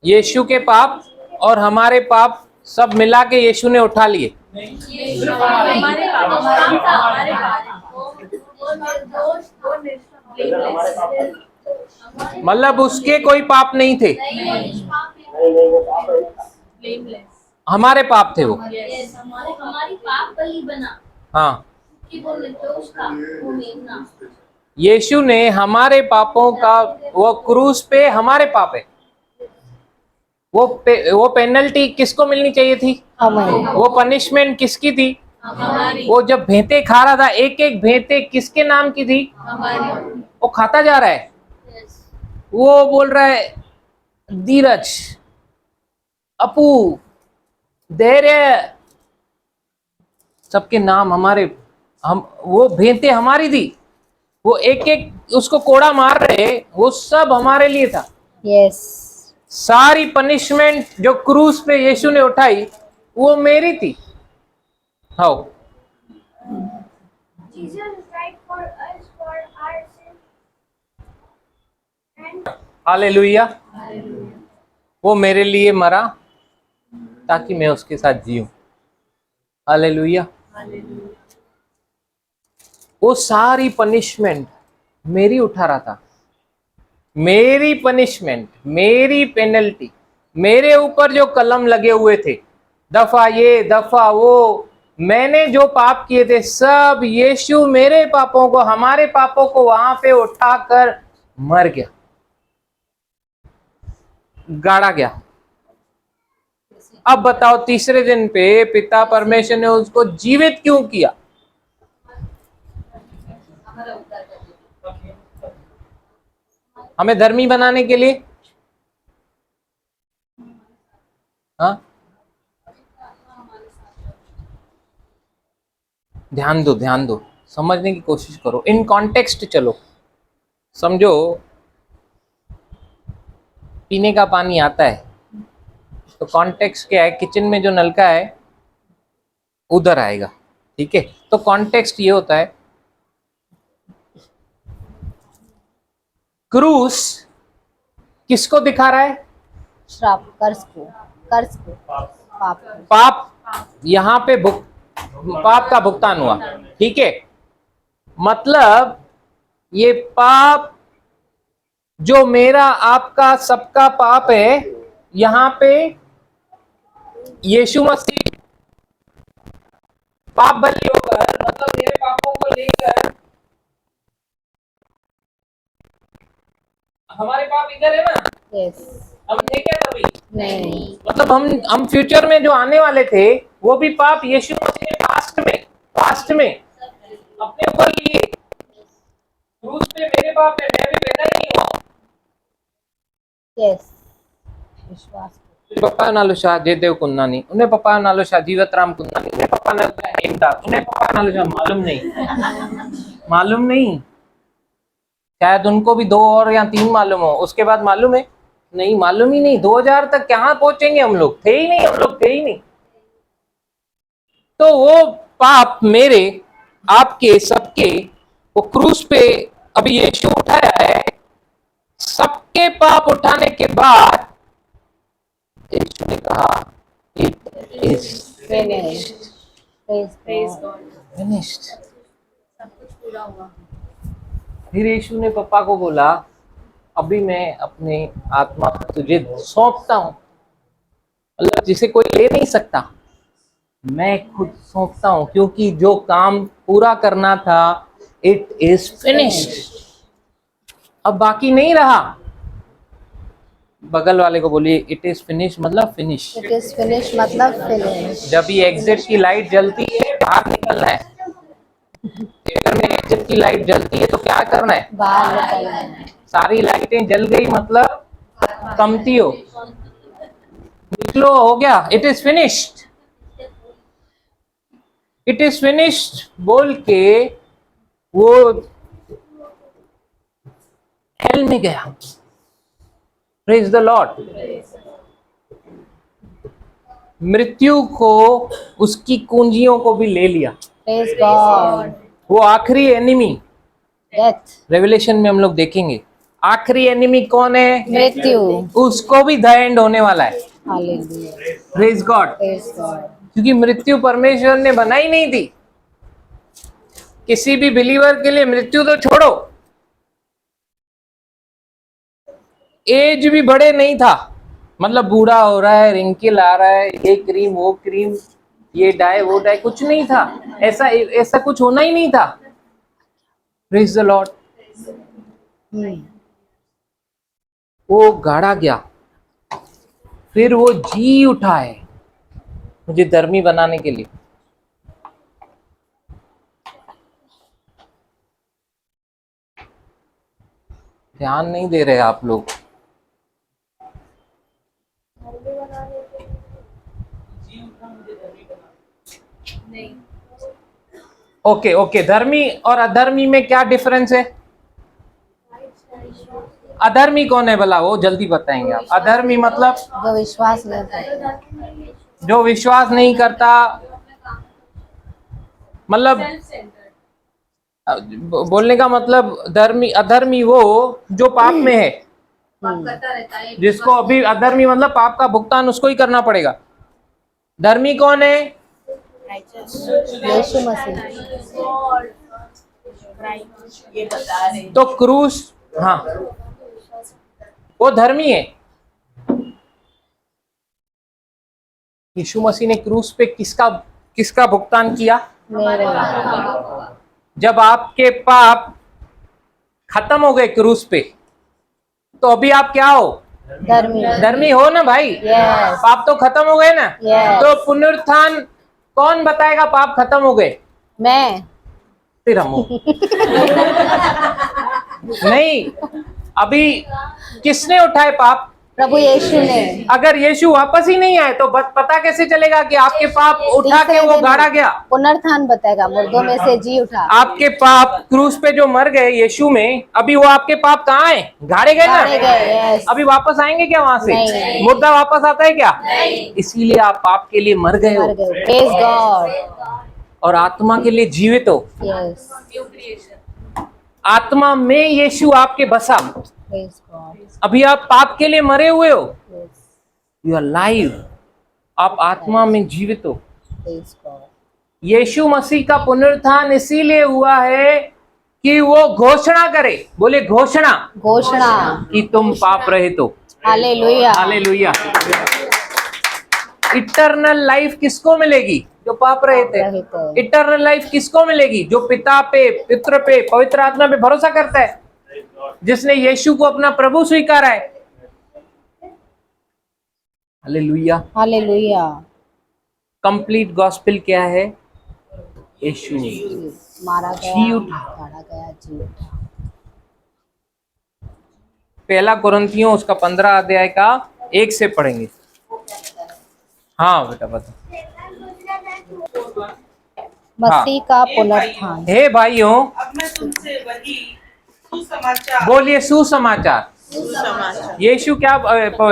यीशु के पाप और हमारे पाप सब मिला के यीशु ने उठा लिए। हमारे मतलब उसके कोई पाप नहीं थे, हमारे पाप थे वो। हमारी पाप बलि बना हाँ, कि वो निर्दोष था, वो मेमना। यीशु ने हमारे पापों का, वो क्रूस पे हमारे पाप है, वो पेनल्टी किसको मिलनी चाहिए थी? हमें। वो पनिशमेंट किसकी थी? हमारी। वो जब भेंते खा रहा था, एक एक भेंते किसके नाम की थी? हमारी। वो खाता जा रहा है, वो बोल रहा है धीरज, अपू, धैर्य, सबके नाम हमारे, हम, वो भेंते हमारी थी, वो एक एक उसको कोड़ा मार रहे, वो सब हमारे लिए था। यस। सारी पनिशमेंट जो क्रूस पे यीशु ने उठाई वो मेरी थी। हाउ? हालेलुया। वो मेरे लिए मरा ताकि मैं उसके साथ जीऊं। हालेलुया। वो सारी पनिशमेंट मेरी उठा रहा था, मेरी पनिशमेंट, मेरी पेनल्टी, मेरे ऊपर जो कलम लगे हुए थे, दफा ये दफा वो, मैंने जो पाप किए थे सब यीशु मेरे पापों को, हमारे पापों को वहां पे उठाकर मर गया, गाड़ा गया। अब बताओ तीसरे दिन पे पिता परमेश्वर ने उसको जीवित क्यों किया? हमें धर्मी बनाने के लिए? हाँ, ध्यान दो, ध्यान दो, समझने की कोशिश करो, इन कॉन्टेक्स्ट चलो। समझो, पीने का पानी आता है तो कॉन्टेक्स्ट क्या है? किचन में जो नलका है उधर आएगा, ठीक है? तो कॉन्टेक्स्ट ये होता है, क्रूस किसको दिखा रहा है? श्राप, कर्ज को, पाप को। पाप, यहाँ पे पाप का भुगतान हुआ, ठीक है? मतलब ये पाप जो मेरा आपका सबका पाप है, यहाँ पे यीशु मसीह पाप बलि होकर, मतलब मेरे पापों को लेकर, हमारे पाप इधर है ना? यस। हम थे क्या कभी? नहीं। मतलब हम फ्यूचर में जो आने वाले थे वो भी पाप यीशु मसीह ने पास्ट में अपने ऊपर लिए। क्रूस पे मेरे पाप है, मैं भी पैदा ही नहीं हुआ। यस, विश्वास। पप्पा नालो शाह जयदेव कुंदानी, उन्हें पप्पा नालो शाह जीवतराम कुंदानी, उन्हें पप्पा नालो शाह हेमदास, उन्हें पप्पा नालो शाह मालूम नहीं, शायद उनको भी 2 और या 3 मालूम हो, उसके बाद मालूम है? नहीं, मालूम ही नहीं। 2000 तक कहाँ पहुंचेंगे हम लोग? थे ही नहीं। तो वो पाप मेरे, आपके, सबके, वो क्रूस पे अभी यीशु उठाया है। सबके पाप उठाने के बाद is finished. Praise God. finished. फिर यीशु ने पापा को बोला, अभी मैं अपने आत्मा को तुझे सौंपता हूं, मतलब जिसे कोई ले नहीं सकता, मैं खुद सौंपता हूं, क्योंकि जो काम पूरा करना था, इट इज फिनिश्ड, अब बाकी नहीं रहा। बगल वाले को बोलिए, इट इज फिनिश मतलब फिनिश। It is finished मतलब finished. जब ये एग्जिट की लाइट जलती है, बाहर निकलना है। थिएटर में एग्जिट की लाइट जलती है तो क्या करना है? बाहर निकलना है। सारी लाइटें जल गई मतलब कमती हो, निकलो, हो गया, it is finished. It is finished बोल के वो हेल में गया। Praise the Lord. मृत्यु को, उसकी कुंजियों को भी ले लिया। Praise God. वो आखिरी एनिमी, Death. रेवलेशन में हम लोग देखेंगे आखिरी एनिमी कौन है, मृत्यु। उसको भी द एंड होने वाला है। Hallelujah. Praise God. Praise God. क्योंकि मृत्यु परमेश्वर ने बनाई नहीं थी। किसी भी बिलीवर के लिए मृत्यु तो छोड़ो, एज भी बड़े नहीं था, मतलब बूढ़ा हो रहा है, रिंकिल आ रहा है, ये क्रीम वो क्रीम, ये डाई वो डाई, कुछ नहीं था। ऐसा कुछ होना ही नहीं था। Praise the Lord. वो गाड़ा गया, फिर वो जी उठा है मुझे धर्मी बनाने के लिए। ध्यान नहीं दे रहे आप लोग। ओके ओके, धर्मी और अधर्मी में क्या डिफरेंस है? अधर्मी कौन है भला? वो जल्दी बताएंगे आप। अधर्मी मतलब जो विश्वास नहीं करता। जो विश्वास नहीं करता, मतलब बोलने का मतलब धर्मी, अधर्मी वो जो पाप में है, जिसको अभी अधर्मी मतलब पाप का भुगतान उसको ही करना पड़ेगा। धर्मी कौन है? यीशु मसीह। ये बता रहे तो क्रूस, हाँ, वो धर्मी है। यीशु मसीह ने क्रूस पे किसका भुगतान किया? मेरे। जब आपके पाप खत्म हो गए क्रूस पे, तो अभी आप क्या हो? धर्मी। धर्मी हो ना भाई। Yes. पाप तो खत्म हो गए ना। Yes. तो पुनरुत्थान कौन बताएगा पाप खत्म हो गए? मैं। फिर हम हो। नहीं, अभी किसने उठाए पाप? प्रभु यीशु ने। अगर यीशु वापस ही नहीं आए तो पता कैसे चलेगा कि आपके पाप उठा के वो गाड़ा गया? पुनरुत्थान बताएगा, मुर्दों में से जी उठा। आपके पाप क्रूस पे जो मर गए यीशु में, अभी वो आपके पाप कहाँ है? गाड़े गए गाड़े ना। गए, yes. अभी वापस आएंगे क्या वहां से? नहीं। मुर्दा वापस आता है क्या? इसीलिए आप पाप के लिए मर गए हो मर गए। Praise God. और आत्मा के लिए जीवित हो। Yes. आत्मा में यीशु आपके बसा। Praise God. अभी आप पाप के लिए मरे हुए हो, Yes. यू आर लाइव, आप आत्मा में जीवित हो। Praise God. यीशु मसीह का पुनरुत्थान इसीलिए हुआ है कि वो घोषणा करे, बोले घोषणा, घोषणा। कि तुम पाप रहित हो। हालेलुया। हालेलुया। इटर्नल लाइफ किसको मिलेगी? जो पाप रहित रहित है। है। इटर्नल लाइफ किसको मिलेगी? जो पिता पे, पुत्र पे, पवित्र आत्मा पे भरोसा करता है, जिसने यीशु को अपना प्रभु स्वीकारा है। हालेलुया। हालेलुया। कंप्लीट गॉस्पेल क्या है? यीशु मारा गया, जी उठा। गाड़ा गया, जी उठा। पहला कुरिन्थियों उसका 15 अध्याय का 1 से पढ़ेंगे। हाँ बेटा बता। मसीह का पुनरुत्थान। हे भाइयों, अब मैं तुमसे वही सुसमाचार बोलिए सुसमाचार। सुसमाचार यीशु क्या,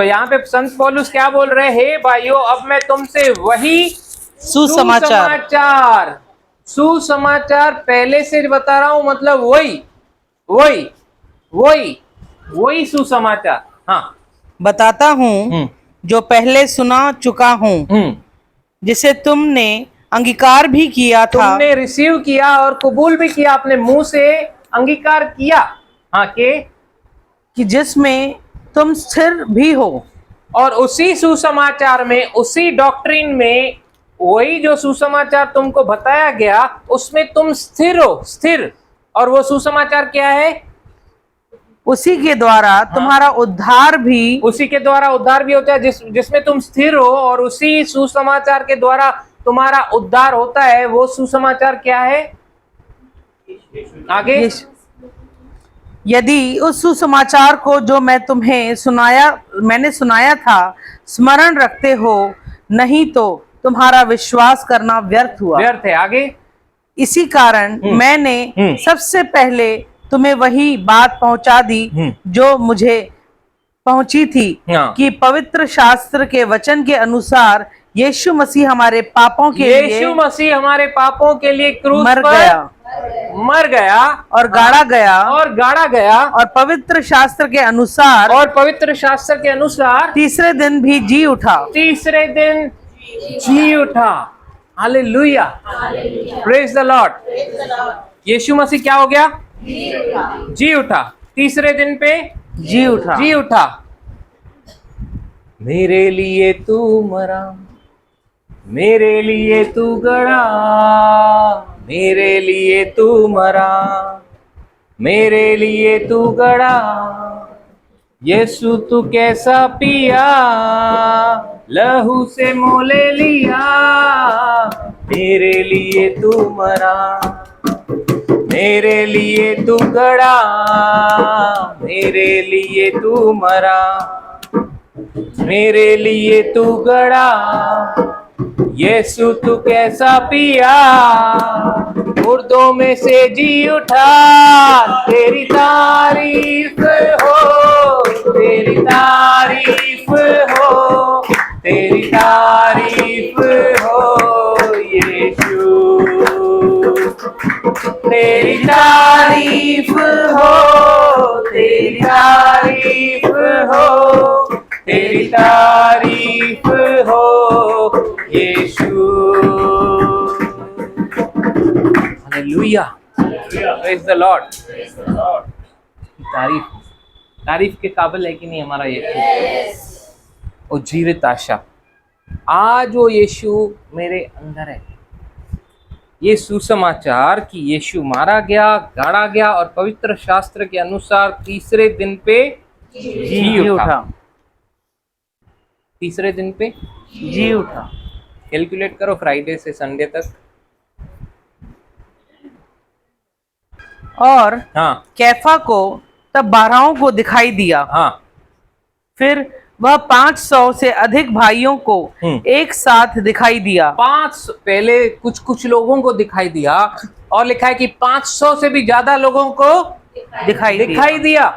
यहाँ पे संत पौलुस क्या बोल रहे हैं? हे भाइयों, अब मैं तुमसे वही सुसमाचार। सुसमाचार पहले से बता रहा हूं, मतलब वही सुसमाचार। हाँ, बताता हूँ जो पहले सुना चुका हूँ। जिसे तुमने अंगीकार भी किया था तुमने रिसीव किया और कबूल भी किया, अपने मुंह से अंगीकार किया, हाँ कि जिसमें तुम स्थिर भी हो। और उसी सुसमाचार में, उसी डॉक्ट्रिन में, वही जो सुसमाचार तुमको बताया गया उसमें तुम स्थिर हो, स्थिर। और वो सुसमाचार क्या है? उसी के द्वारा तुम्हारा उद्धार भी, उसी के द्वारा उद्धार भी होता है, जिसमें तुम स्थिर हो, और उसी सुसमाचार के द्वारा तुम्हारा उद्धार होता है। वो सुसमाचार क्या है? आगे, यदि उस सुसमाचार को जो मैंने सुनाया था स्मरण रखते हो, नहीं तो तुम्हारा विश्वास करना व्यर्थ हुआ। व्यर्थ है। आगे, इसी कारण मैंने सबसे पहले तुम्हें वही बात पहुंचा दी जो मुझे पहुंची थी, हाँ। कि पवित्र शास्त्र के वचन के अनुसार यीशु मसीह हमारे पापों के लिए, यीशु मसीह हमारे पापों के लिए क्रूस मर पर मर गया और गाड़ा गया, और पवित्र शास्त्र के अनुसार, और पवित्र शास्त्र के अनुसार तीसरे दिन भी जी उठा। तीसरे दिन जी उठा। Hallelujah, praise the Lord. Yeshu Masih क्या हो गया? जी उठा। तीसरे दिन पे जी उठा। जी उठा। मेरे लिए तू मरा, मेरे लिए तू गड़ा, मेरे लिए तू मरा, मेरे लिए तू गड़ा। यीशु तू कैसा पिया, लहू से मोले लिया, मेरे लिए तू मरा, मेरे लिए तू गड़ा, मेरे लिए तू मरा, मेरे लिए तू गड़ा। यीशु तू कैसा पिया, मुर्दों में से जी उठा, तेरी तारीफ हो, तेरी तारीफ हो, तेरी तारीफ हो यीशु, तेरी तारीफ हो, तेरी तारीफ हो, तेरी तारीफ हो Yeshu. Hallelujah, praise the Lord. तारीफ के काबिल है कि नहीं हमारा यीशु? और जीवित आशा, आज वो यीशु मेरे अंदर है। ये सुसमाचार कि यीशु मारा गया, गाड़ा गया, और पवित्र शास्त्र के अनुसार तीसरे दिन पे जी उठा। तीसरे दिन पे जी उठा। कैलकुलेट करो फ्राइडे से संडे तक। और हाँ कैफा को तब 12 को दिखाई दिया। हाँ, फिर वह 500 से अधिक भाइयों को एक साथ दिखाई दिया। पहले कुछ लोगों को दिखाई दिया, और लिखा है कि 500 से भी ज्यादा लोगों को दिखाई दिया।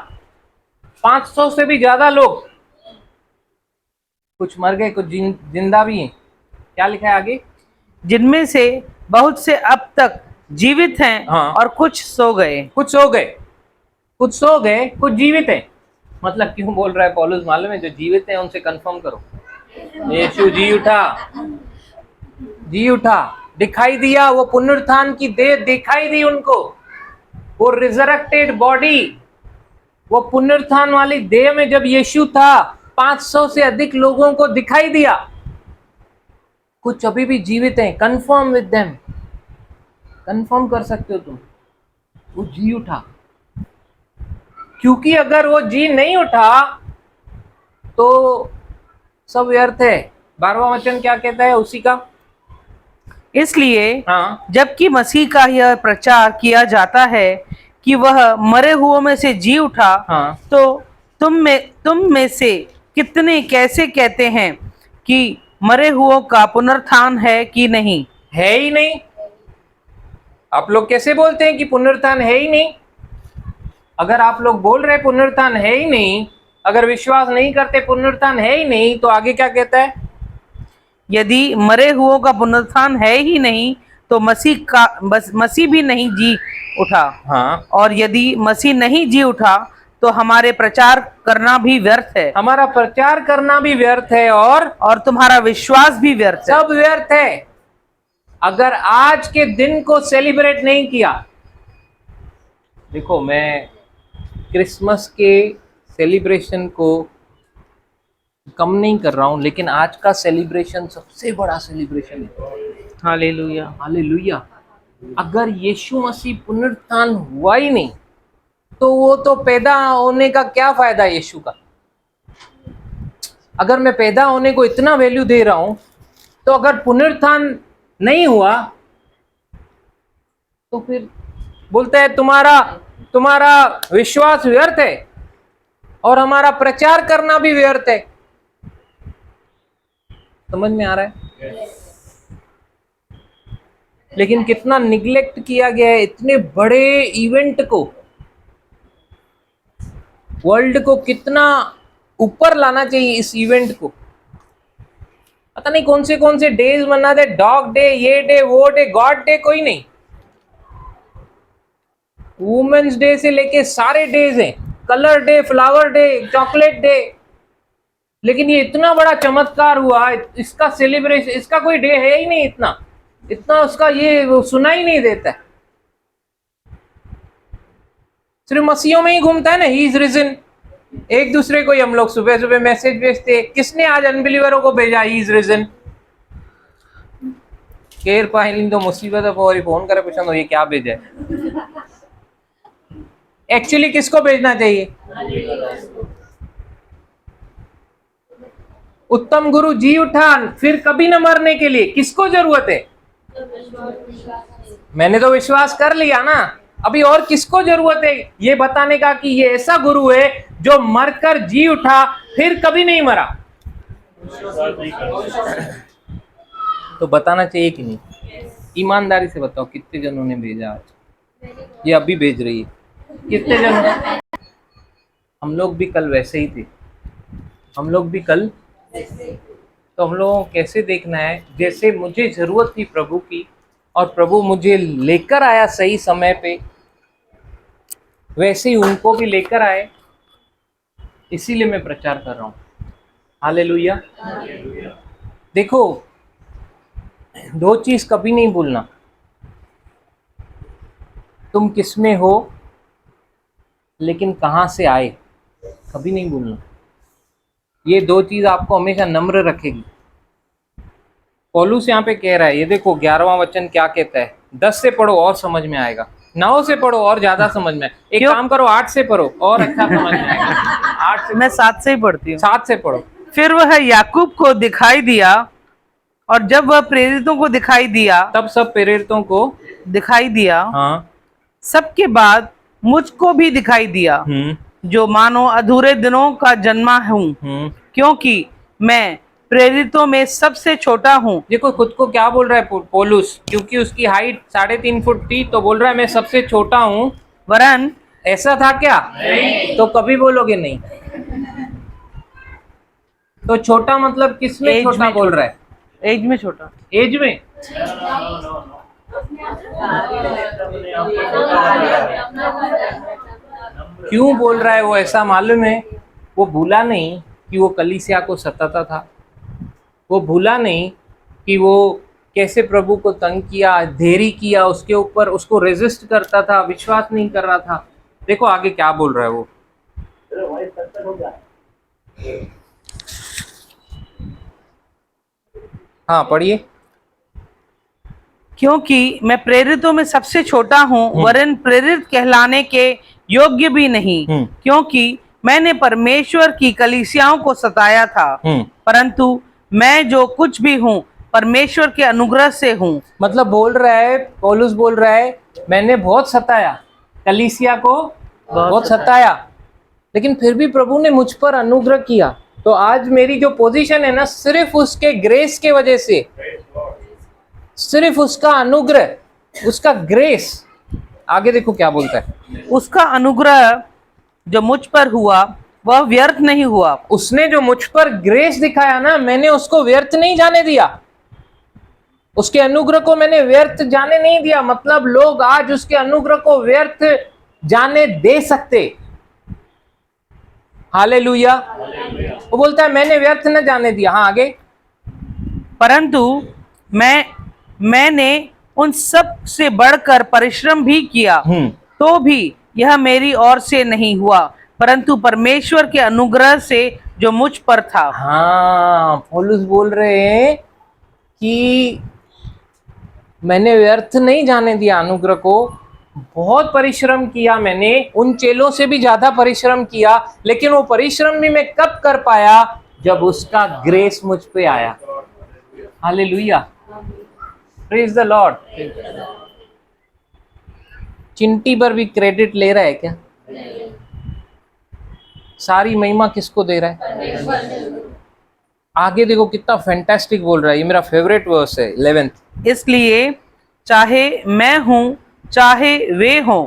500 से भी ज्यादा लोग, कुछ मर गए, कुछ जिंदा भी हैं। क्या लिखा है आगे? जिनमें से बहुत से अब तक जीवित हैं, हाँ। और कुछ सो गए। कुछ सो गए, कुछ सो गए, कुछ जीवित हैं। मतलब क्यों बोल रहा है पौलुस मालूम है? जो जीवित हैं उनसे कंफर्म करो, यीशु जी उठा, जी उठा, दिखाई दिया। वो पुनरुत्थान की देह दिखाई दी उनको, वो रिजरेक्टेड बॉडी, वो पुनरुत्थान वाली देह में जब यीशु था, 500 से अधिक लोगों को दिखाई दिया। कुछ अभी भी जीवित हैं। कंफर्म विद देम, कंफर्म कर सकते हो तुम, वो जी उठा। क्योंकि अगर वो जी नहीं उठा तो सब व्यर्थ है। 12वां वचन क्या कहता है उसी का? इसलिए हाँ, जबकि मसीह का यह प्रचार किया जाता है कि वह मरे हुओं में से जी उठा, हाँ, तो तुम में से कितने कैसे कहते हैं कि मरे हुओं का पुनरुत्थान है कि नहीं? है ही नहीं। आप लोग कैसे बोलते हैं कि पुनरुत्थान है ही नहीं? अगर आप लोग बोल रहे पुनरुत्थान है ही नहीं, अगर विश्वास नहीं करते पुनरुत्थान है ही नहीं, तो आगे क्या कहता है? यदि मरे हुओं का पुनरुत्थान है ही नहीं, तो मसीह भी नहीं जी उठा। हाँ, और यदि मसीह नहीं जी उठा, तो हमारे प्रचार करना भी व्यर्थ है हमारा प्रचार करना भी व्यर्थ है और तुम्हारा विश्वास भी व्यर्थ है। सब व्यर्थ है अगर आज के दिन को सेलिब्रेट नहीं किया। देखो, मैं क्रिसमस के सेलिब्रेशन को कम नहीं कर रहा हूं, लेकिन आज का सेलिब्रेशन सबसे बड़ा सेलिब्रेशन है। हालेलुया। हालेलुया। अगर यीशु मसीह पुनरुत्थान हुआ ही नहीं तो वो तो पैदा होने का क्या फायदा यीशु का। अगर मैं पैदा होने को इतना वैल्यू दे रहा हूं तो अगर पुनरुत्थान नहीं हुआ तो फिर बोलते हैं तुम्हारा विश्वास व्यर्थ है और हमारा प्रचार करना भी व्यर्थ है। समझ में आ रहा है? लेकिन कितना निग्लेक्ट किया गया है इतने बड़े इवेंट को, वर्ल्ड को कितना ऊपर लाना चाहिए इस इवेंट को। पता नहीं कौन से डेज मनाते, डॉग डे, ये डे, वो डे, गॉड डे, कोई नहीं। वुमेन्स डे से लेके सारे डेज हैं, colour day, flower day, chocolate day. लेकिन ये इतना बड़ा चमत्कार हुआ, इसका सेलिब्रेशन, इसका कोई डे है ही नहीं, इतना उसका ये सुना ही नहीं देता है। सिर्फ मसीहों में ही घूमता है ना, ही इज रिजन। एक दूसरे को ही हम लोग सुबह सुबह मैसेज भेजते, किसने आज अनबिलीवरों को भेजा ही इज रिजन। केर पाहिली तो मुसीबत और फोन करे पूछा ये क्या भेजा है। एक्चुअली किसको भेजना चाहिए? उत्तम गुरु जी उठान, फिर कभी न मरने के लिए किसको जरूरत है? मैंने तो विश्वास कर लिया ना, अभी और किसको जरूरत है ये बताने का कि ये ऐसा गुरु है जो मरकर जी उठा, फिर कभी नहीं मरा। तो बताना चाहिए कि नहीं? ईमानदारी से बताओ कितने जनों ने भेजा आज? ये अभी भेज रही है, कितने जनों? हम लोग भी कल वैसे ही थे, हम लोग भी कल। तो हम लोगों को कैसे देखना है? जैसे मुझे जरूरत थी प्रभु की और प्रभु मुझे लेकर आया सही समय पे, वैसे ही उनको भी लेकर आए, इसीलिए मैं प्रचार कर रहा हूँ। हालेलुया। देखो, दो चीज कभी नहीं भूलना, तुम किस में हो लेकिन कहाँ से आए, कभी नहीं भूलना। ये दो चीज आपको हमेशा नम्र रखेगी। पौलुस यहाँ पे कह रहा है, ये देखो 11वां वचन क्या कहता है। 10 से पढ़ो और समझ में आएगा, 9 से पढ़ो और ज्यादा समझ में। एक काम करो, 8 से पढ़ो और अच्छा समझ में आएगा। 8 से, मैं 7 से ही पढ़ती हूँ। 7 से पढ़ो। फिर वह याकूब को दिखाई दिया, और जब वह प्रेरितों को दिखाई दिया, तब सब प्रेरितों को दिखाई दिया, हाँ, सबके बाद मुझको भी दिखाई दिया, जो मानो अधूरे दिनों का जन्मा हूँ, क्योंकि मैं प्रेरितों में सबसे छोटा हूँ। देखो खुद को क्या बोल रहा है पौलुस, क्योंकि उसकी हाइट 3.5 फुट थी, तो बोल रहा है मैं सबसे छोटा हूँ। वरन ऐसा था क्या? नहीं। तो कभी बोलोगे नहीं। तो छोटा मतलब किसमें छोटा बोल रहा है? एज में छोटा। एज में? क्यों बोल रहा है वो ऐसा मालूम है? वो भूला नहीं कि वो कलीसिया को सताता था, वो भूला नहीं कि वो कैसे प्रभु को तंग किया, देरी किया उसके ऊपर, उसको रेजिस्ट करता था, विश्वास नहीं कर रहा था। देखो आगे क्या बोल रहा है वो। हाँ पढ़िए। क्योंकि मैं प्रेरितों में सबसे छोटा हूँ, वरन प्रेरित कहलाने के योग्य भी नहीं, क्योंकि मैंने परमेश्वर की कलीसियाओं को सताया था, परंतु मैं जो कुछ भी हूँ परमेश्वर के अनुग्रह से हूँ। मतलब बोल रहा है, पौलुस बोल रहा है, मैंने बहुत सताया, कलीसिया को बहुत सताया, लेकिन फिर भी प्रभु ने मुझ पर अनुग्रह किया। तो आज मेरी जो पोजीशन है ना, सिर्फ उसके ग्रेस के वजह से, सिर्फ उसका अनुग्रह, उसका ग्रेस। आगे देखो क्या बोलता है। उसका अनुग्रह जो मुझ पर हुआ वह व्यर्थ नहीं हुआ। उसने जो मुझ पर ग्रेस दिखाया ना, मैंने उसको व्यर्थ नहीं जाने दिया, उसके अनुग्रह को मैंने व्यर्थ जाने नहीं दिया। मतलब लोग आज उसके अनुग्रह को व्यर्थ जाने दे सकते, हालेलुया। वो बोलता है मैंने व्यर्थ न जाने दिया। हाँ आगे। परंतु मैंने उन सब से बढ़कर परिश्रम भी किया, तो भी यह मेरी ओर से नहीं हुआ, परंतु परमेश्वर के अनुग्रह से जो मुझ पर था। हाँ, पौलुस बोल रहे हैं कि मैंने व्यर्थ नहीं जाने दिया अनुग्रह को, बहुत परिश्रम किया मैंने, उन चेलों से भी ज्यादा परिश्रम किया, लेकिन वो परिश्रम भी मैं कब कर पाया? जब उसका ग्रेस मुझ पे आया। Hallelujah, praise the Lord. चिंटी पर भी क्रेडिट ले रहा है क्या? सारी महिमा किसको दे रहा है? आगे देखो कितना फैंटास्टिक बोल रहा है, ये मेरा फेवरेट वर्स है 11th। इसलिए चाहे मैं हूं चाहे वे हों,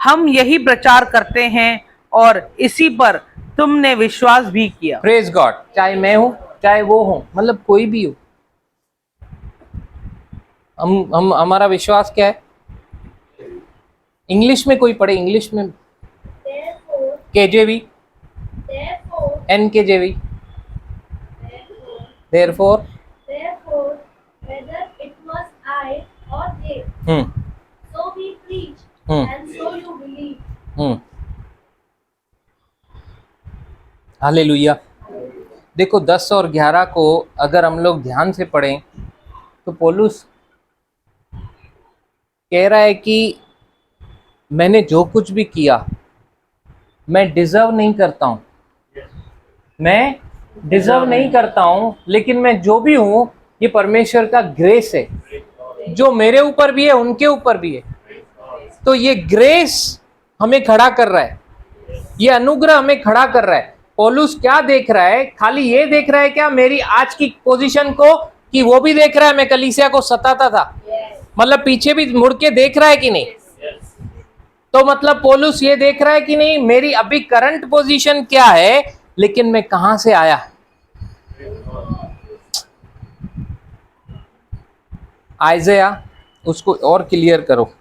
हम यही प्रचार करते हैं और इसी पर तुमने विश्वास भी किया। Praise God. चाहे मैं हूं चाहे वो हो, मतलब कोई भी हो, हम हमारा विश्वास क्या है? इंग्लिश में कोई पढ़े, इंग्लिश में केजेवी, NKJV। therefore whether it was I or they, so we preach, and so you believe. Hallelujah. देखो 10 और 11 को अगर हम लोग ध्यान से पढ़ें तो पौलुस कह रहा है कि मैंने जो कुछ भी किया मैं डिजर्व नहीं करता हूं, मैं डिजर्व नहीं करता हूं, लेकिन मैं जो भी हूं ये परमेश्वर का ग्रेस है, जो मेरे ऊपर भी है उनके ऊपर भी है। तो ये ग्रेस हमें खड़ा कर रहा है, ये अनुग्रह हमें खड़ा कर रहा है। पौलुस क्या देख रहा है? खाली ये देख रहा है क्या मेरी आज की पोजीशन को, कि वो भी देख रहा है मैं कलीसिया को सताता था, मतलब पीछे भी मुड़ के देख रहा है कि नहीं? तो मतलब पौलुस ये देख रहा है कि नहीं मेरी अभी करंट पोजीशन क्या है, लेकिन मैं कहां से आया। आइज़ाया उसको और क्लियर करो।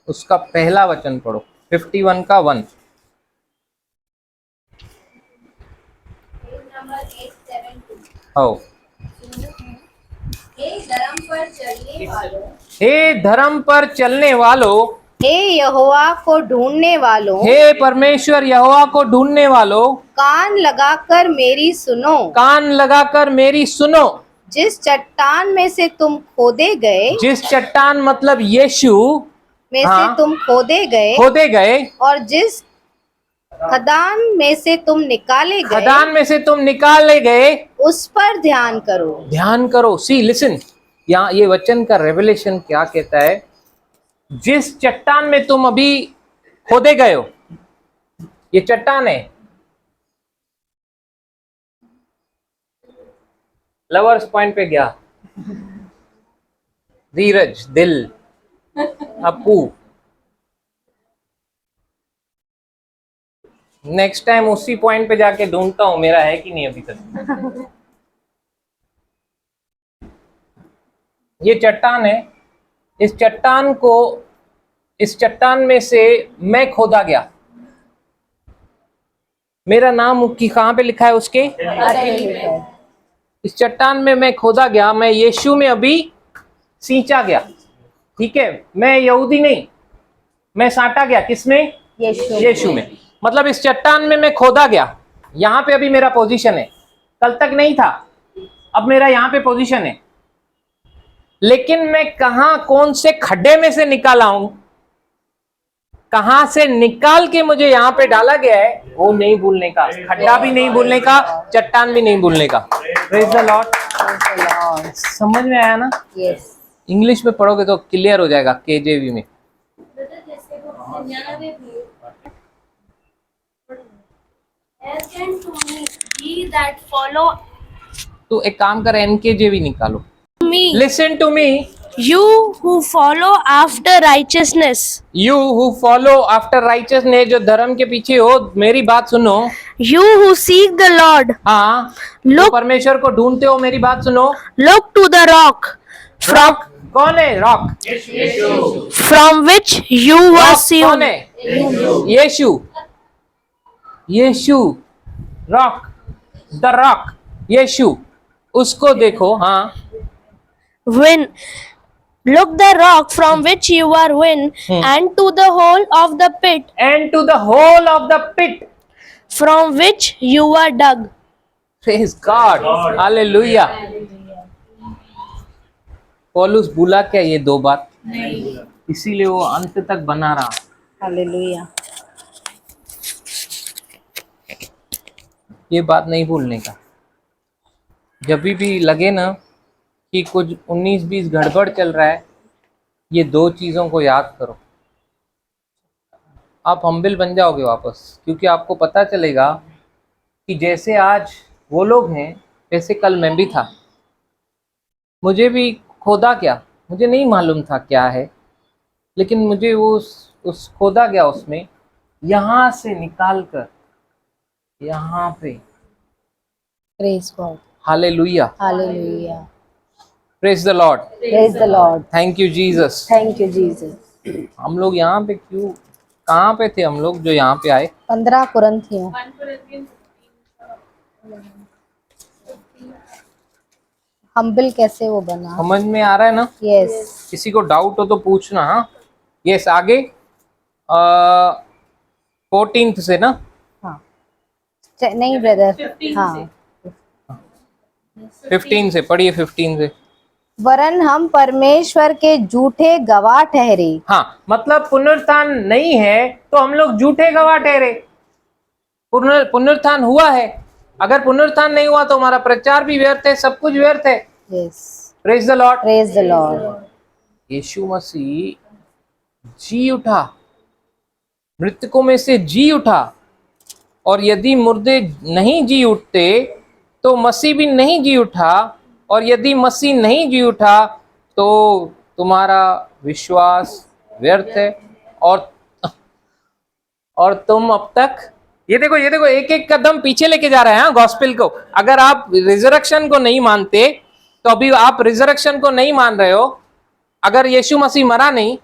उसका पहला वचन पढ़ो, 51 का 1। हो हे धर्म पर चलने वालों, हे धर्म पर चलने वालों, हे यहोवा को ढूंढने वालों, हे परमेश्वर यहोवा को ढूंढने वालों, कान लगाकर मेरी सुनो, कान लगाकर मेरी सुनो। जिस चट्टान में से तुम खोदे गए, जिस चट्टान मतलब यीशु में हाँ, से तुम खोदे गए, और जिस खदान में से तुम निकाले गए, खदान में से तुम निकाले गए, उस पर ध्यान करो। ध्यान करो। सी लिसन, यहाँ ये वचन का रेवलेशन क्या कहता है? जिस चट्टान में तुम अभी खोदे गए हो, ये चट्टान है। लवर्स पॉइंट पे गया, धीरज, दिल, अपू। नेक्स्ट टाइम उसी पॉइंट पे जाके ढूंढता हूं मेरा है कि नहीं अभी तक। ये चट्टान है, इस चट्टान में से मैं खोदा गया। मेरा नाम की कहां पे लिखा है उसके? इस चट्टान में मैं खोदा गया, मैं यीशु में अभी सींचा गया। ठीक है, मैं यहूदी नहीं, मैं साटा गया किसमें? यीशु में। मतलब इस चट्टान में मैं खोदा गया, यहाँ पे अभी मेरा पोजीशन है। कल तक नहीं था, अब मेरा यहाँ पे पोजीशन है। लेकिन मैं कहां, कौन से खड्डे में से निकाला हूं, कहां से निकाल के मुझे यहाँ पे डाला गया है, वो नहीं भूलने का। खड्डा भी नहीं भूलने का, चट्टान भी नहीं भूलने का। Praise the Lord. समझ में आया ना? यस। इंग्लिश में पढ़ोगे तो क्लियर हो जाएगा, KJV में। Hearken to me, ye that follow तो एक काम कर, NKJV निकालो। me, listen to me, you who follow after righteousness, you who follow after righteousness, जो धर्म के पीछे हो, मेरी बात सुनो। you who seek the Lord, हाँ, जो Look- परमेश्वर को ढूंढते हो, मेरी बात सुनो। look to the rock from कौन है rock? from which you were rock कौन sewn. है? यीशु। यीशु रॉक, द रॉक, यीशु, उसको देखो। हाँ, When look the rock from which you were hewn, and to the hole of the pit and to the hole of the pit, from which you were dug. Praise God, hallelujah. पौलुस भूला क्या ये दो बात? नहीं, इसीलिए वो अंत तक बना रहा। हालेलुया। ये बात नहीं भूलने का। जब भी लगे ना कि कुछ 19-20 गड़बड़ चल रहा है, ये दो चीज़ों को याद करो, आप हम्बिल बन जाओगे वापस। क्योंकि आपको पता चलेगा कि जैसे आज वो लोग हैं वैसे कल मैं भी था। मुझे भी खोदा क्या, मुझे नहीं मालूम था क्या है, लेकिन मुझे वो उस खोदा गया उसमें, यहाँ से निकाल कर यहाँ पे। Praise God. Hallelujah, hallelujah. Praise the Lord, praise the Lord. Thank you Jesus. Thank you Jesus. हम लोग यहाँ पे क्यों, कहाँ पे थे हम लोग जो यहाँ पे आए? 15 कुरिन्थियों। हम्बिल कैसे वो बना? समझ में आ रहा है ना? यस। किसी को डाउट हो तो पूछना। हाँ, यस। आगे 14th से ना? हाँ, नहीं ब्रदर, हाँ 15 से पढ़िए, 15 से। वरन हम परमेश्वर के झूठे गवाह ठहरे। हाँ, मतलब पुनरुत्थान नहीं है तो हम लोग झूठे गवाह ठहरे। पुनरुत्थान हुआ है, अगर पुनरुत्थान नहीं हुआ तो हमारा प्रचार भी व्यर्थ है, सब कुछ व्यर्थ है। Yes. Praise the Lord. Praise the Lord. Yeshu Masih जी उठा, मृतकों में से जी उठा, और यदि मुर्दे नहीं जी उठते तो मसीह भी नहीं जी उठा, और यदि मसीह नहीं जी उठा तो तुम्हारा विश्वास व्यर्थ है, और तुम अब तक, ये देखो एक एक कदम पीछे लेके जा रहे हैं। हाँ, गॉस्पेल को। अगर आप रिजरेक्शन को नहीं मानते तो अभी आप रिजरेक्शन को नहीं मान रहे हो। अगर यीशु मसीह मरा नहीं,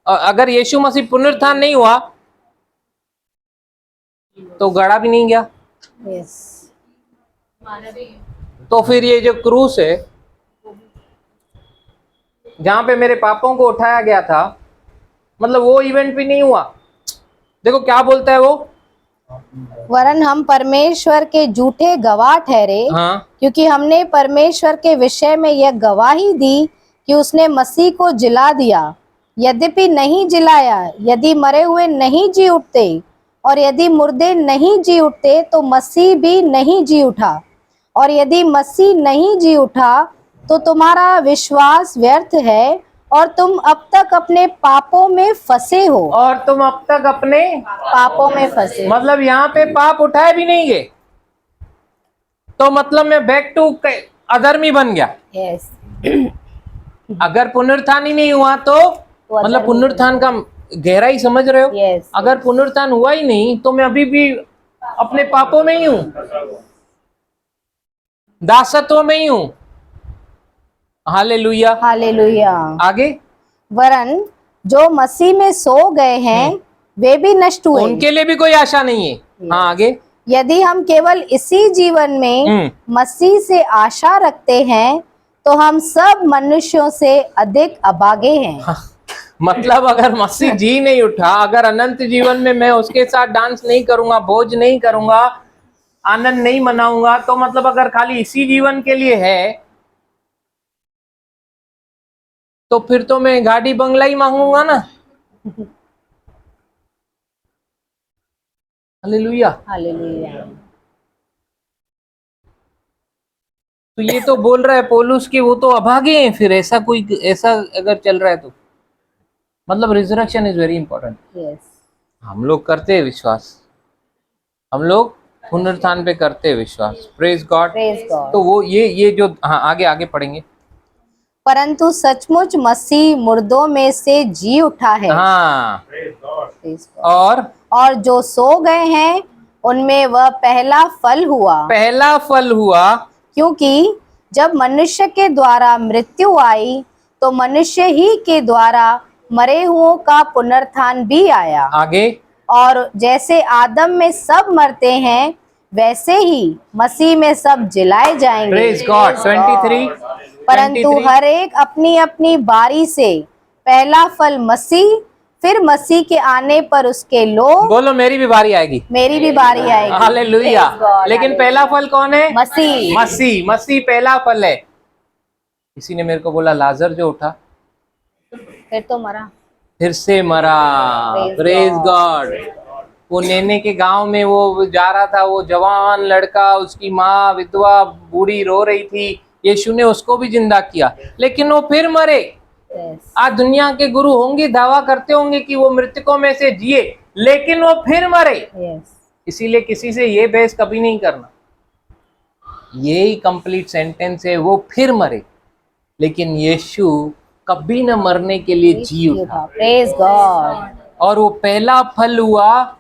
अगर यीशु मसीह पुनरुत्थान नहीं हुआ तो गड़ा भी नहीं गया। यस। तो फिर ये जो क्रूस है जहां पे मेरे पापों को उठाया गया था, मतलब वो इवेंट भी नहीं हुआ। देखो क्या बोलता है वो, वरन हम परमेश्वर के झूठे गवाह ठहरे। हाँ, क्योंकि हमने परमेश्वर के विषय में यह गवाही दी कि उसने मसीह को जिला दिया, यद्यपि नहीं जिलाया। यदि मरे हुए नहीं जी उठते और यदि मुर्दे नहीं जी उठते तो मसीह भी नहीं जी उठा, और यदि मसीह नहीं जी उठा तो तुम्हारा विश्वास व्यर्थ है और तुम अब तक अपने पापों में फंसे हो। और तुम अब तक अपने पापों में फंसे। मतलब यहाँ पे पाप उठाए भी नहीं गए, तो मतलब मैं बैक टू अधर्मी बन गया। यस। अगर पुनरुत्थान ही नहीं हुआ तो मतलब अधर्मी पुनरुत्थान का गहराई समझ रहे हो? Yes. अगर पुनरुत्थान हुआ ही नहीं तो मैं अभी भी अपने पापों में ही हूँ, दासत्व में ही हूँ। Hallelujah, hallelujah. आगे। वरन जो मसीह में सो गए हैं वे भी नष्ट हुए। उनके लिए भी कोई आशा नहीं है। हाँ, आगे। यदि हम केवल इसी जीवन में मसीह से आशा रखते हैं तो हम सब मनुष्यों से अधिक अभागे हैं। मतलब अगर मसीह जी नहीं उठा, अगर अनंत जीवन में मैं उसके साथ डांस नहीं करूंगा, भोज नहीं करूंगा, आनंद नहीं मनाऊंगा, तो मतलब अगर खाली इसी जीवन के लिए है तो फिर तो मैं गाड़ी बंगला ही मांगूंगा ना। हालेलुया। हालेलुया। तो ये तो बोल रहा है पौलुस कि वो तो अभागे हैं। फिर ऐसा अगर चल रहा है तो मतलब resurrection is very important. Yes. हम लोग करते हैं विश्वास, हम लोग पुनरुत्थान पे करते हैं विश्वास। Praise God. Praise God. तो वो ये जो, हाँ आगे पढ़ेंगे। परंतु सचमुच मसीह मुर्दों में से जी उठा है। हाँ, Praise God। और जो सो गए हैं उनमें वह पहला फल हुआ। क्योंकि जब मनुष्य के द्वारा मृत्यु आई तो मनुष्य ही के द्वारा मरे हुओं का पुनरुत्थान भी आया। आगे और जैसे आदम में सब मरते हैं वैसे ही मसीह में सब जिलाए जाएंगे। Praise God. 23 परंतु 23 हर एक अपनी अपनी बारी से, पहला फल मसीह, फिर मसीह के आने पर उसके लोग। बोलो मेरी भी बारी आएगी। मेरी भी बारी आएगी। हालेलुया। Praise God, लेकिन हालेलुया। पहला फल कौन है? मसीह। मसीह। मसीह पहला फल है। किसी ने मेरे को बोला लाजर जो उठा फिर तो मरा। फिर से मरा। Praise praise God। गॉड। वो नेने के गांव में वो जा रहा था, वो जवान लड़का, उसकी माँ विधवा बूढ़ी रो रही थी, यीशु ने उसको भी जिंदा किया, लेकिन वो फिर मरे। Yes, आज दुनिया के गुरु होंगे, दावा करते होंगे कि वो मृतकों में से जिए, लेकिन वो फिर मरे। yes, इसीलिए किसी से ये बहस कभी नहीं करना। यही कंप्लीट सेंटेंस है, वो फिर मरे, लेकिन यीशु कभी न मरने के लिए जी उठा। Praise God। और वो पहला फल हुआ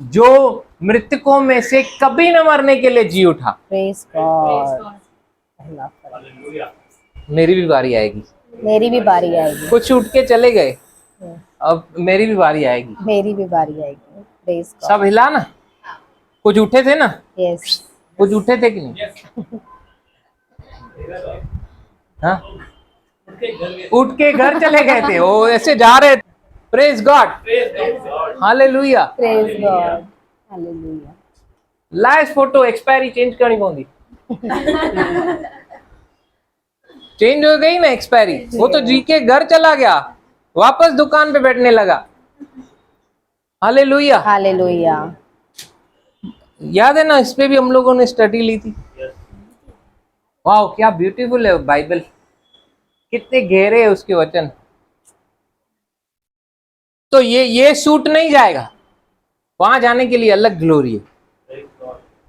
जो मृतकों में से कभी न मरने के लिए जी उठा। Praise God। पहला फल। हालेलुया। मेरी भी बारी आएगी। मेरी भी बारी आएगी। कुछ उठ के चले गए, अब मेरी भी बारी आएगी। मेरी भी बारी आएगी। Praise God। सब हिला ना। कुछ उठे थे ना? Yes, कुछ उठे थे कि नहीं? हाँ, उठ के घर चले गए थे, वो ऐसे जा रहे थे। Praise God. Hallelujah. praise God। Hallelujah। Live photo expiry change करनी पौंदी। चेंज हो गई ना एक्सपायरी, वो तो जी के घर चला गया, वापस दुकान पे बैठने लगा। हालेलुया। Hallelujah। याद है ना, इस पे भी हम लोगों ने स्टडी ली थी। वाह, क्या ब्यूटीफुल है बाइबल, कितने गहरे है उसके वचन। तो ये सूट नहीं जाएगा, वहां जाने के लिए अलग ग्लोरी है,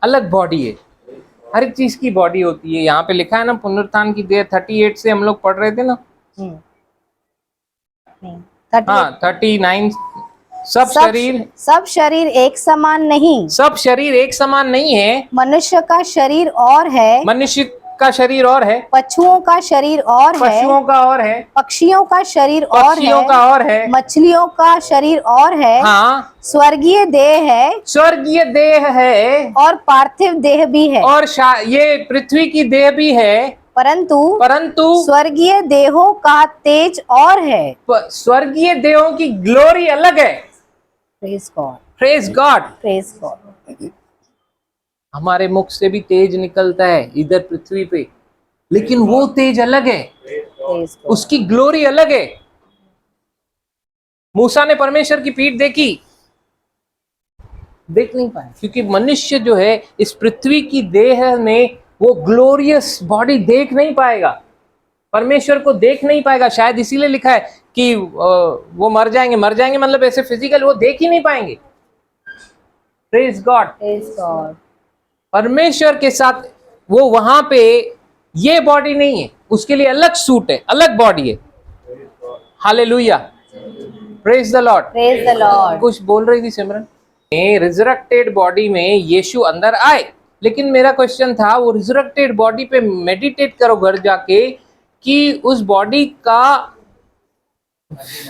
अलग बॉडी है, हर एक चीज की बॉडी होती है। यहाँ पे लिखा है ना, पुनरुत्थान की देह 38 से हम लोग पढ़ रहे थे ना। नहीं, हाँ 39। सब शरीर एक समान नहीं। सब शरीर एक समान नहीं है। मनुष्य का शरीर और है, मनुष्य का शरीर और है, पशुओं का शरीर और है, पशुओं का और है, पक्षियों का शरीर और पक्षियों है, का और है, मछलियों का शरीर और है, हाँ स्वर्गीय देह है स्वर्गीय देह है, और पार्थिव देह भी है। और ये पृथ्वी की देह भी है, परंतु स्वर्गीय देहों का तेज और है। स्वर्गीय देहों की ग्लोरी अलग है। Praise God. Praise God. Praise God. हमारे मुख से भी तेज निकलता है इधर पृथ्वी पे, लेकिन वो तेज अलग है, प्रेज गॉड। उसकी ग्लोरी अलग है। मूसा ने परमेश्वर की पीठ देखी, देख नहीं पाया, क्योंकि मनुष्य जो है इस पृथ्वी की देह में वो ग्लोरियस बॉडी देख नहीं पाएगा, परमेश्वर को देख नहीं पाएगा। शायद इसीलिए लिखा है कि वो मर जाएंगे मतलब ऐसे फिजिकल वो देख ही नहीं पाएंगे। Praise God. Praise God. परमेश्वर के साथ वो वहां पे ये बॉडी नहीं है, उसके लिए अलग सूट है, अलग बॉडी है। Hallelujah. Praise the Lord. Praise the Lord. कुछ बोल रही थी सिमरन। रिजरेक्टेड बॉडी में यीशु अंदर आए, लेकिन मेरा क्वेश्चन था, वो रिजरेक्टेड बॉडी पे मेडिटेट करो घर जाके कि उस बॉडी का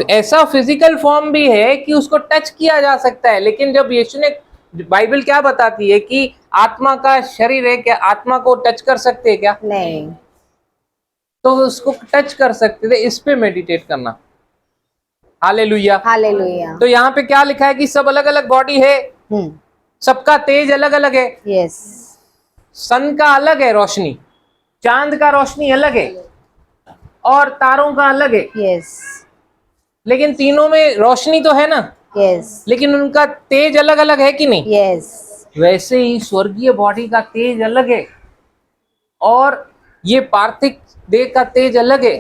ऐसा फिजिकल फॉर्म भी है कि उसको टच किया जा सकता है। लेकिन जब यीशु ने, बाइबल क्या बताती है कि आत्मा का शरीर है, क्या आत्मा को टच कर सकते हैं क्या? नहीं। तो उसको टच कर सकते थे, इस पे मेडिटेट करना। हालेलुया। हालेलुया। तो यहाँ पे क्या लिखा है कि सब अलग अलग बॉडी है, सबका तेज अलग अलग है। यस। सन का अलग है रोशनी, चांद का रोशनी अलग है, और तारों का अलग है। यस। लेकिन तीनों में रोशनी तो है ना। यस। लेकिन उनका तेज अलग अलग है कि नहीं? यस। वैसे ही स्वर्गीय बॉडी का तेज अलग है, और ये पार्थिव देह का तेज अलग है।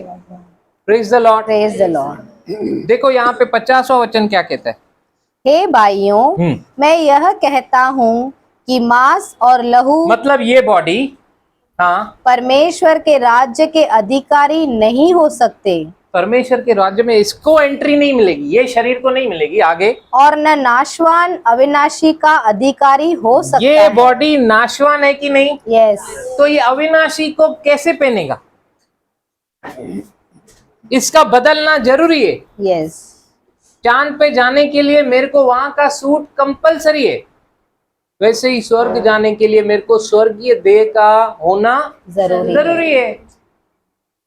Praise the Lord. Praise the Lord. देखो यहाँ पे 50वां वचन क्या कहता है। हे भाइयों, मैं यह कहता हूँ कि मांस और लहू, मतलब ये बॉडी, हाँ, परमेश्वर के राज्य के अधिकारी नहीं हो सकते, परमेश्वर के राज्य में इसको एंट्री नहीं मिलेगी, ये शरीर को नहीं मिलेगी आगे, और न नाशवान अविनाशी का अधिकारी हो सकता ये है। बॉडी नाशवान है कि नहीं? यस। तो ये अविनाशी को कैसे पहनेगा? इसका बदलना जरूरी है। यस, चांद पे जाने के लिए मेरे को वहां का सूट कंपलसरी है, वैसे ही स्वर्ग जाने के लिए मेरे को स्वर्गीय देह का होना जरूरी है।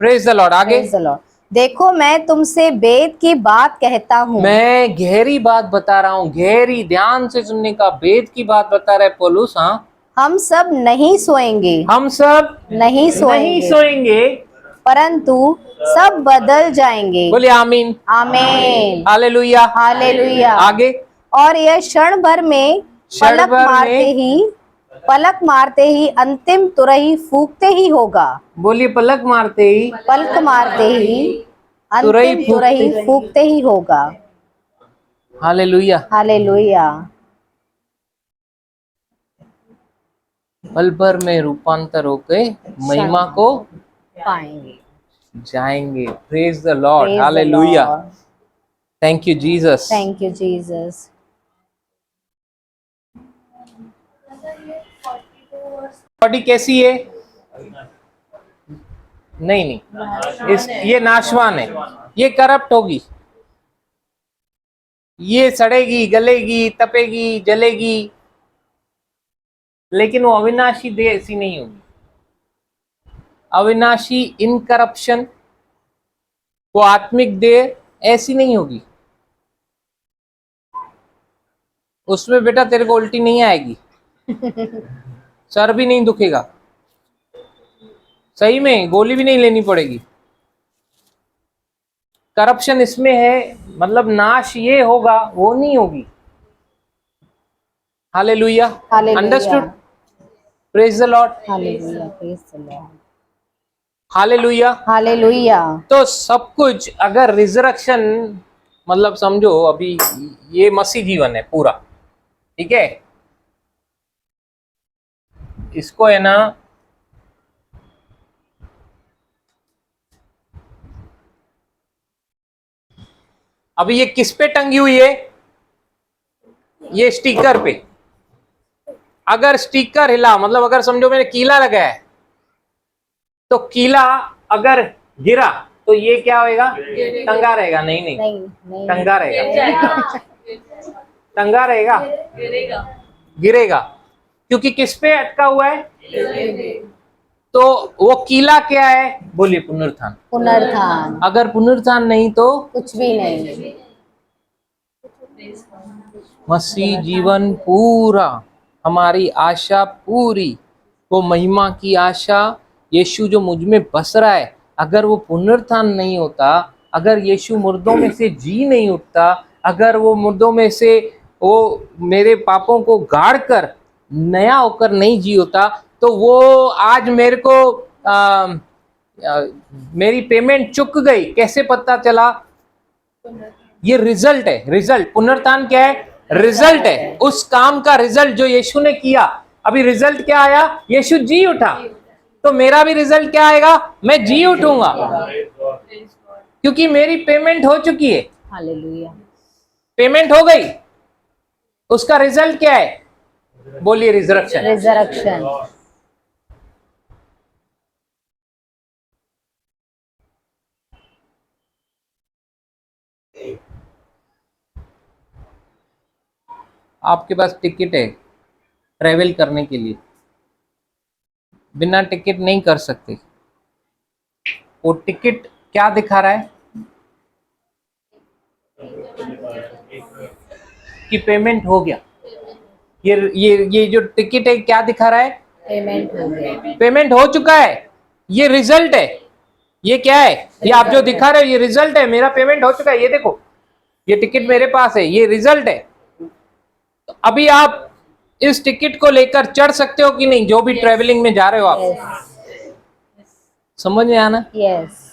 Praise the Lord. आगे, Praise the Lord. देखो मैं तुमसे वेद की बात कहता हूँ। मैं गहरी बात बता रहा हूँ, गहरी ध्यान से सुनने का, वेद की बात बता रहा है पौलुस। हाँ, हम सब नहीं सोएंगे, हम सब नहीं सोएंगे, परंतु सब बदल जाएंगे। बोलिए आमीन, आमीन, हालेलुया, हालेलुया। आगे, और यह क्षण भर में क्षण भर में पलक मारते ही अंतिम तुरही फूकते ही होगा। बोलिए पलक मारते ही, पलक मारते ही तुरही अंतिम तुरही फूकते ही होगा। हालेलुया। हालेलुया। पल भर में रूपांतर होके महिमा को पाएंगे। जाएंगे। Praise the Lord, Praise the hallelujah. Lord. Thank you Jesus. Thank you, Jesus. Body कैसी है? नहीं, ये नाशवान है, ये करप्ट होगी, ये सड़ेगी, गलेगी, तपेगी, जलेगी, लेकिन वो अविनाशी देह ऐसी नहीं होगी। अविनाशी इनकरप्शन, वो आत्मिक देह ऐसी नहीं होगी। उसमें बेटा तेरे को उल्टी नहीं आएगी, सर भी नहीं दुखेगा, सही में गोली भी नहीं लेनी पड़ेगी। करप्शन इसमें है, मतलब नाश ये होगा, वो नहीं होगी। Hallelujah, understood? Praise the Lord, hallelujah, praise the Lord, hallelujah. Hallelujah. तो सब कुछ अगर रिजरेक्शन, मतलब समझो अभी ये मसीह जीवन है पूरा, ठीक है, इसको है ना अभी ये किस पे टंगी हुई है? ये स्टिकर पे। अगर स्टिकर हिला, मतलब अगर समझो मैंने कीला लगाया है, तो कीला अगर गिरा तो ये क्या होएगा? टंगा रहेगा। नहीं, नहीं, टंगा रहेगा, टंगा रहेगा, गिरेगा, क्योंकि किस पे अटका हुआ है? तो वो कीला क्या है? बोलिए पुनरुत्थान। पुनरुत्थान, अगर पुनरुत्थान नहीं तो कुछ भी नहीं। मसीह जीवन पूरा, हमारी आशा पूरी, वो महिमा की आशा, यीशु जो मुझ में बस रहा है, अगर वो पुनरुत्थान नहीं होता, अगर यीशु मुर्दों में से जी नहीं उठता, अगर वो मुर्दों में से वो मेरे पापों को गाड़ कर नया होकर नहीं जी होता, तो वो आज मेरे को मेरी पेमेंट चुक गई, कैसे पता चला? ये रिजल्ट है, रिजल्ट। पुनरुत्थान क्या है? रिजल्ट है, उस काम का रिजल्ट जो यीशु ने किया। अभी रिजल्ट क्या आया? यीशु जी उठा, तो मेरा भी रिजल्ट क्या आएगा? मैं जी उठूंगा, क्योंकि मेरी पेमेंट हो चुकी है। हालेलुया, पेमेंट हो गई, उसका रिजल्ट क्या है? बोलिए रिजरेक्शन। रिजरेक्शन। आपके पास टिकट है ट्रेवल करने के लिए, बिना टिकट नहीं कर सकते। वो टिकट क्या दिखा रहा है? कि पेमेंट हो गया। ये जो टिकट है क्या दिखा रहा है? पेमेंट हो गया, पेमेंट हो चुका है। ये रिजल्ट है। ये क्या है? ये आप जो दिखा रहे हो, ये रिजल्ट है, मेरा पेमेंट हो चुका है। ये देखो, ये टिकट मेरे पास है, ये रिजल्ट है। तो अभी आप इस टिकट को लेकर चढ़ सकते हो कि नहीं, जो भी ट्रेवलिंग में जा रहे हो आप? समझ में आना? यस।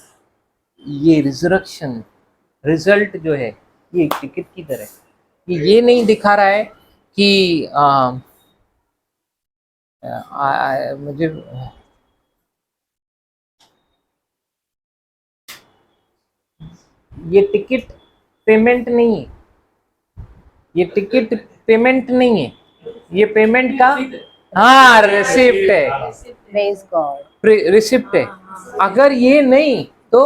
ये रिजरेक्शन रिजल्ट जो है, ये एक टिकट की तरह है। ये नहीं दिखा रहा है कि मुझे ये टिकट पेमेंट नहीं है, ये टिकट पेमेंट नहीं है, ये पेमेंट का हाँ रिसिप्ट है। Praise God. रिसिप्ट है। अगर ये नहीं तो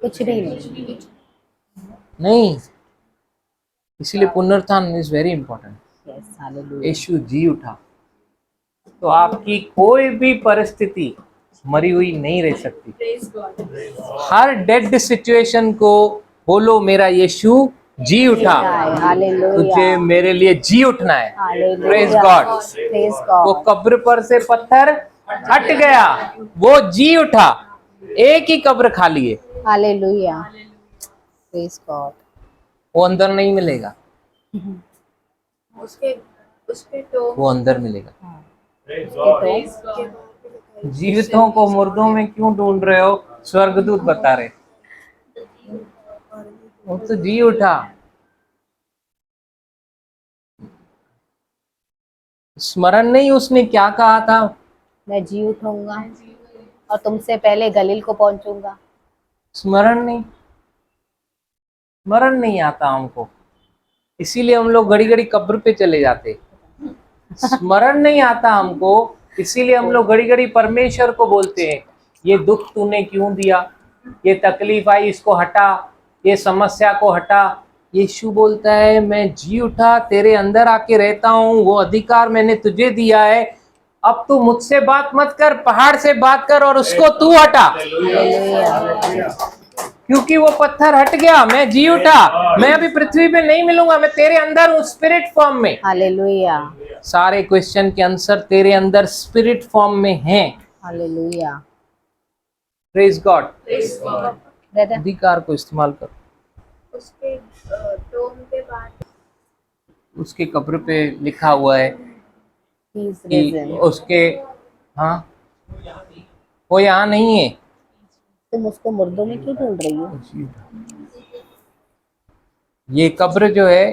कुछ भी नहीं। नहीं, इसलिए पुनरुत्थान is very important. Yes, hallelujah. Yeshu जी उठा तो आपकी कोई भी परिस्थिति मरी हुई नहीं रह सकती। हर डेड सिचुएशन को बोलो, मेरा यीशु जी उठा, हालेलुया। तुझे मेरे लिए जी उठना है। Praise hallelujah. गॉड। प्रेज वो गॉड। कब्र पर से पत्थर हट गया, वो जी उठा, एक ही कब्र खाली है, हालेलुया। Praise God. वो अंदर नहीं मिलेगा, उसके उसके तो वो अंदर मिलेगा। तो जीवितों को मुर्दों में क्यों ढूंढ रहे हो, स्वर्गदूत बता रहे, वो तो जी उठा। स्मरण नहीं उसने क्या कहा था, मैं जी उठूंगा और तुमसे पहले गलील को पहुंचूंगा। स्मरण नहीं, स्मरण नहीं आता हमको, इसीलिए हम लोग घड़ी घड़ी कब्र पे चले जाते। स्मरण नहीं आता हमको, इसीलिए हम लोग घड़ी घड़ी परमेश्वर को बोलते हैं, ये दुख तूने क्यों दिया, ये तकलीफ आई इसको हटा, ये समस्या को हटा। यीशु बोलता है, मैं जी उठा, तेरे अंदर आके रहता हूँ, वो अधिकार मैंने तुझे दिया है। अब तू मुझसे बात मत कर, पहाड़ से बात कर और उसको तू हटा, क्योंकि वो पत्थर हट गया, मैं जी उठा। मैं अभी पृथ्वी पे नहीं मिलूंगा, मैं तेरे अंदर हूँ, स्पिरिट फॉर्म में। हालेलुया। सारे क्वेश्चन के आंसर तेरे अंदर स्पिरिट फॉर्म में हैं। हालेलुया। Praise God. ब्रदर, अधिकार को इस्तेमाल करो। उसके टोम के बाद उसके कब्र पे लिखा हुआ है ही इज कि रिजन। उसके, हाँ, वो यहाँ नहीं है। तुम उसको मुर्दों में क्यों ढूंढ रही हो? ये कब्र जो है,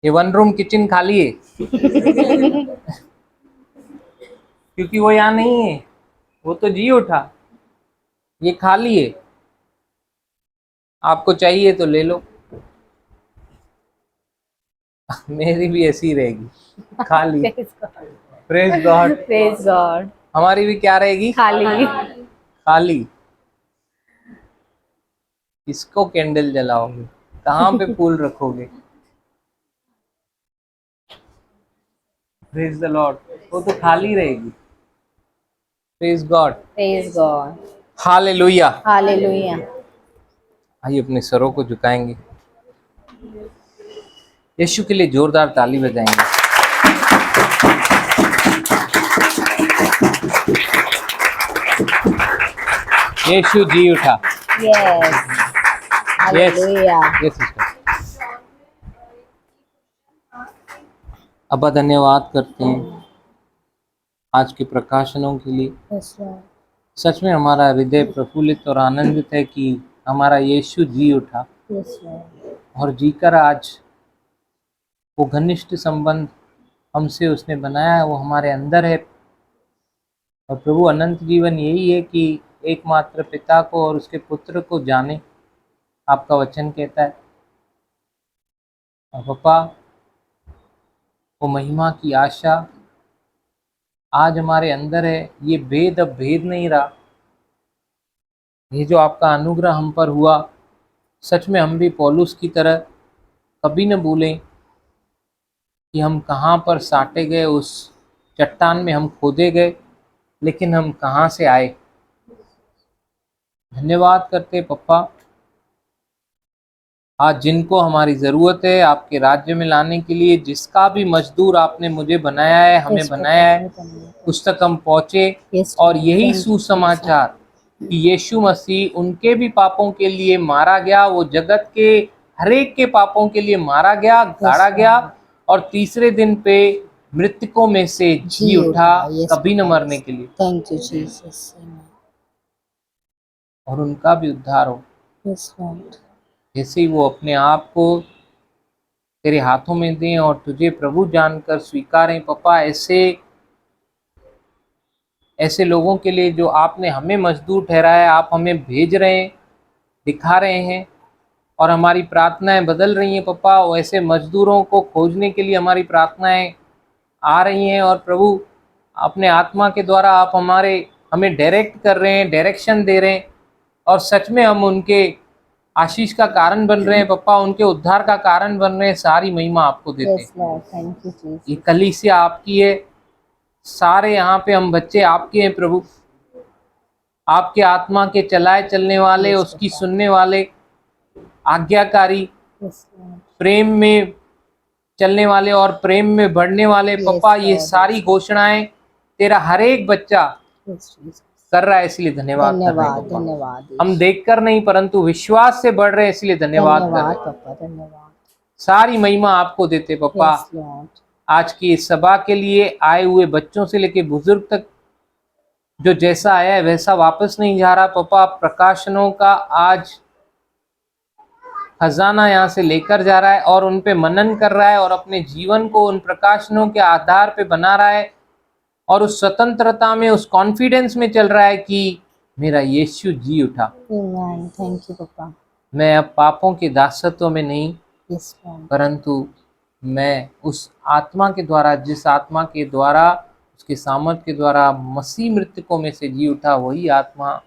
ये वन रूम किचन खाली है, क्योंकि वो यहाँ नहीं है, वो तो जी उठा, ये खाली है। आपको चाहिए तो ले लो, मेरी भी ऐसी रहेगी खाली। Praise God. Praise God. हमारी भी क्या रहेगी, खाली। खाली। किसको कैंडल जलाओगे, कहाँ पे फूल रखोगे? प्रेज द लॉर्ड, वो तो खाली रहेगी। Praise God. Praise God. Hallelujah. Hallelujah. आइए अपने सरों को झुकाएंगे, यीशु के लिए जोरदार ताली बजाएंगे। यीशु जी उठा। यस। हालेलुया। Yes sister. अब्बा धन्यवाद करते हैं आज के प्रकाशनों के लिए। Yes Lord. सच में हमारा हृदय प्रफुल्लित और आनंदित है कि हमारा यीशु जी उठा यस लॉर्ड। और जीकर आज वो घनिष्ठ संबंध हमसे उसने बनाया है, वो हमारे अंदर है। और प्रभु, अनंत जीवन यही है कि एकमात्र पिता को और उसके पुत्र को जाने, आपका वचन कहता है। और पापा, वो महिमा की आशा आज हमारे अंदर है। ये भेद अब भेद नहीं रहा। ये जो आपका अनुग्रह हम पर हुआ, सच में हम भी पौलुस की तरह कभी न भूलें कि हम कहाँ पर साटे गए, उस चट्टान में हम खोदे गए, लेकिन हम कहाँ से आए। धन्यवाद करते पप्पा, आज जिनको हमारी ज़रूरत है आपके राज्य में लाने के लिए, जिसका भी मजदूर आपने मुझे बनाया है, हमें बनाया है, उस तक हम पहुँचे। और यही सुसमाचार कि यीशु मसीह उनके भी पापों के लिए मारा गया, वो जगत के हरेक के पापों के लिए मारा गया, गाड़ा गया, और तीसरे दिन पे मृतकों में से जी उठा, कभी न मरने के लिए। Thank you Jesus. और उनका भी उद्धार हो, यस लॉर्ड। जैसे ही वो अपने आप को तेरे हाथों में दें और तुझे प्रभु जानकर स्वीकारें। पापा, ऐसे लोगों के लिए जो आपने हमें मजदूर ठहराया, आप हमें भेज रहे हैं, दिखा रहे हैं, और हमारी प्रार्थनाएं बदल रही हैं। पापा, वैसे मजदूरों को खोजने के लिए हमारी प्रार्थनाएं आ रही हैं। और प्रभु, अपने आत्मा के द्वारा आप हमारे हमें डायरेक्ट कर रहे हैं, डायरेक्शन दे रहे हैं, और सच में हम उनके आशीष का कारण बन रहे हैं पप्पा, उनके उद्धार का कारण बन रहे हैं। सारी महिमा आपको देते Yes, हैं। Lord. Thank you, Jesus. ये कलीसिया आपकी है, सारे यहाँ पे हम बच्चे आपके हैं प्रभु, आपके आत्मा के चलाए चलने वाले, Yes, उसकी Papa. सुनने वाले, आज्ञाकारी, Yes, Lord. प्रेम में चलने वाले और प्रेम में बढ़ने वाले। Yes, पप्पा ये Lord. सारी घोषणाएं तेरा हर एक बच्चा Yes, Jesus. कर रहा है, इसलिए धन्यवाद कर रहे हैं धन्यवाद, पप्पा। धन्यवाद। हम देखकर नहीं परंतु विश्वास से बढ़ रहे हैं, इसलिए धन्यवाद कर रहे धन्यवाद हैं। पापा, धन्यवाद। सारी महिमा आपको देते पप्पा। Yes, Lord. आज की इस सभा के लिए आए हुए बच्चों से लेके बुजुर्ग तक जो जैसा आया है वैसा वापस नहीं जा रहा पप्पा। प्रकाशनों का आज खजाना यहाँ से लेकर जा रहा है और उन पे मनन कर रहा है और अपने जीवन को उन प्रकाशनों के आधार पे बना रहा है, और उस स्वतंत्रता में, उस कॉन्फिडेंस में चल रहा है कि मेरा यीशु जी उठा। Amen. Thank you, पापा। मैं अब पापों के दासत्व में नहीं, Yes, Lord. परंतु मैं उस आत्मा के द्वारा, जिस आत्मा के द्वारा, उसके सामर्थ के द्वारा मसीह मृतकों में से जी उठा, वही आत्मा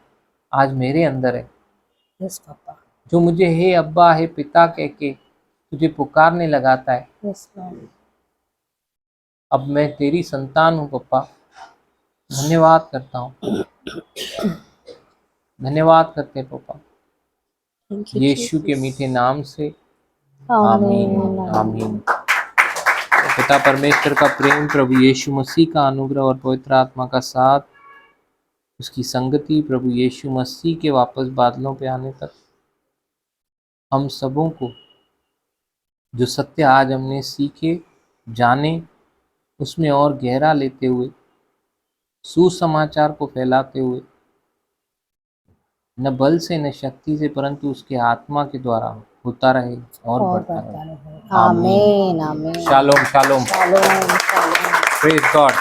आज मेरे अंदर है, Yes, पापा। जो मुझे हे अब्बा, हे पिता कह के तुझे पुकारने लगाता है। Yes, Lord. अब मैं तेरी संतान हूँ पप्पा। धन्यवाद करता हूँ, धन्यवाद करते हैं पप्पा, Thank you, यीशु के Jesus. मीठे नाम से। आमीन, Amen. आमीन। पिता परमेश्वर का प्रेम, प्रभु यीशु मसीह का अनुग्रह और पवित्र आत्मा का साथ, उसकी संगति, प्रभु यीशु मसीह के वापस बादलों पे आने तक हम सबों को, जो सत्य आज हमने सीखे, जाने, उसमें और गहरा लेते हुए, सुसमाचार को फैलाते हुए, न बल से न शक्ति से परंतु उसके आत्मा के द्वारा होता रहे और और बढ़ता बढ़ता रहे। रहे। आमीन, आमीन। Shalom shalom, shalom, shalom. Praise God.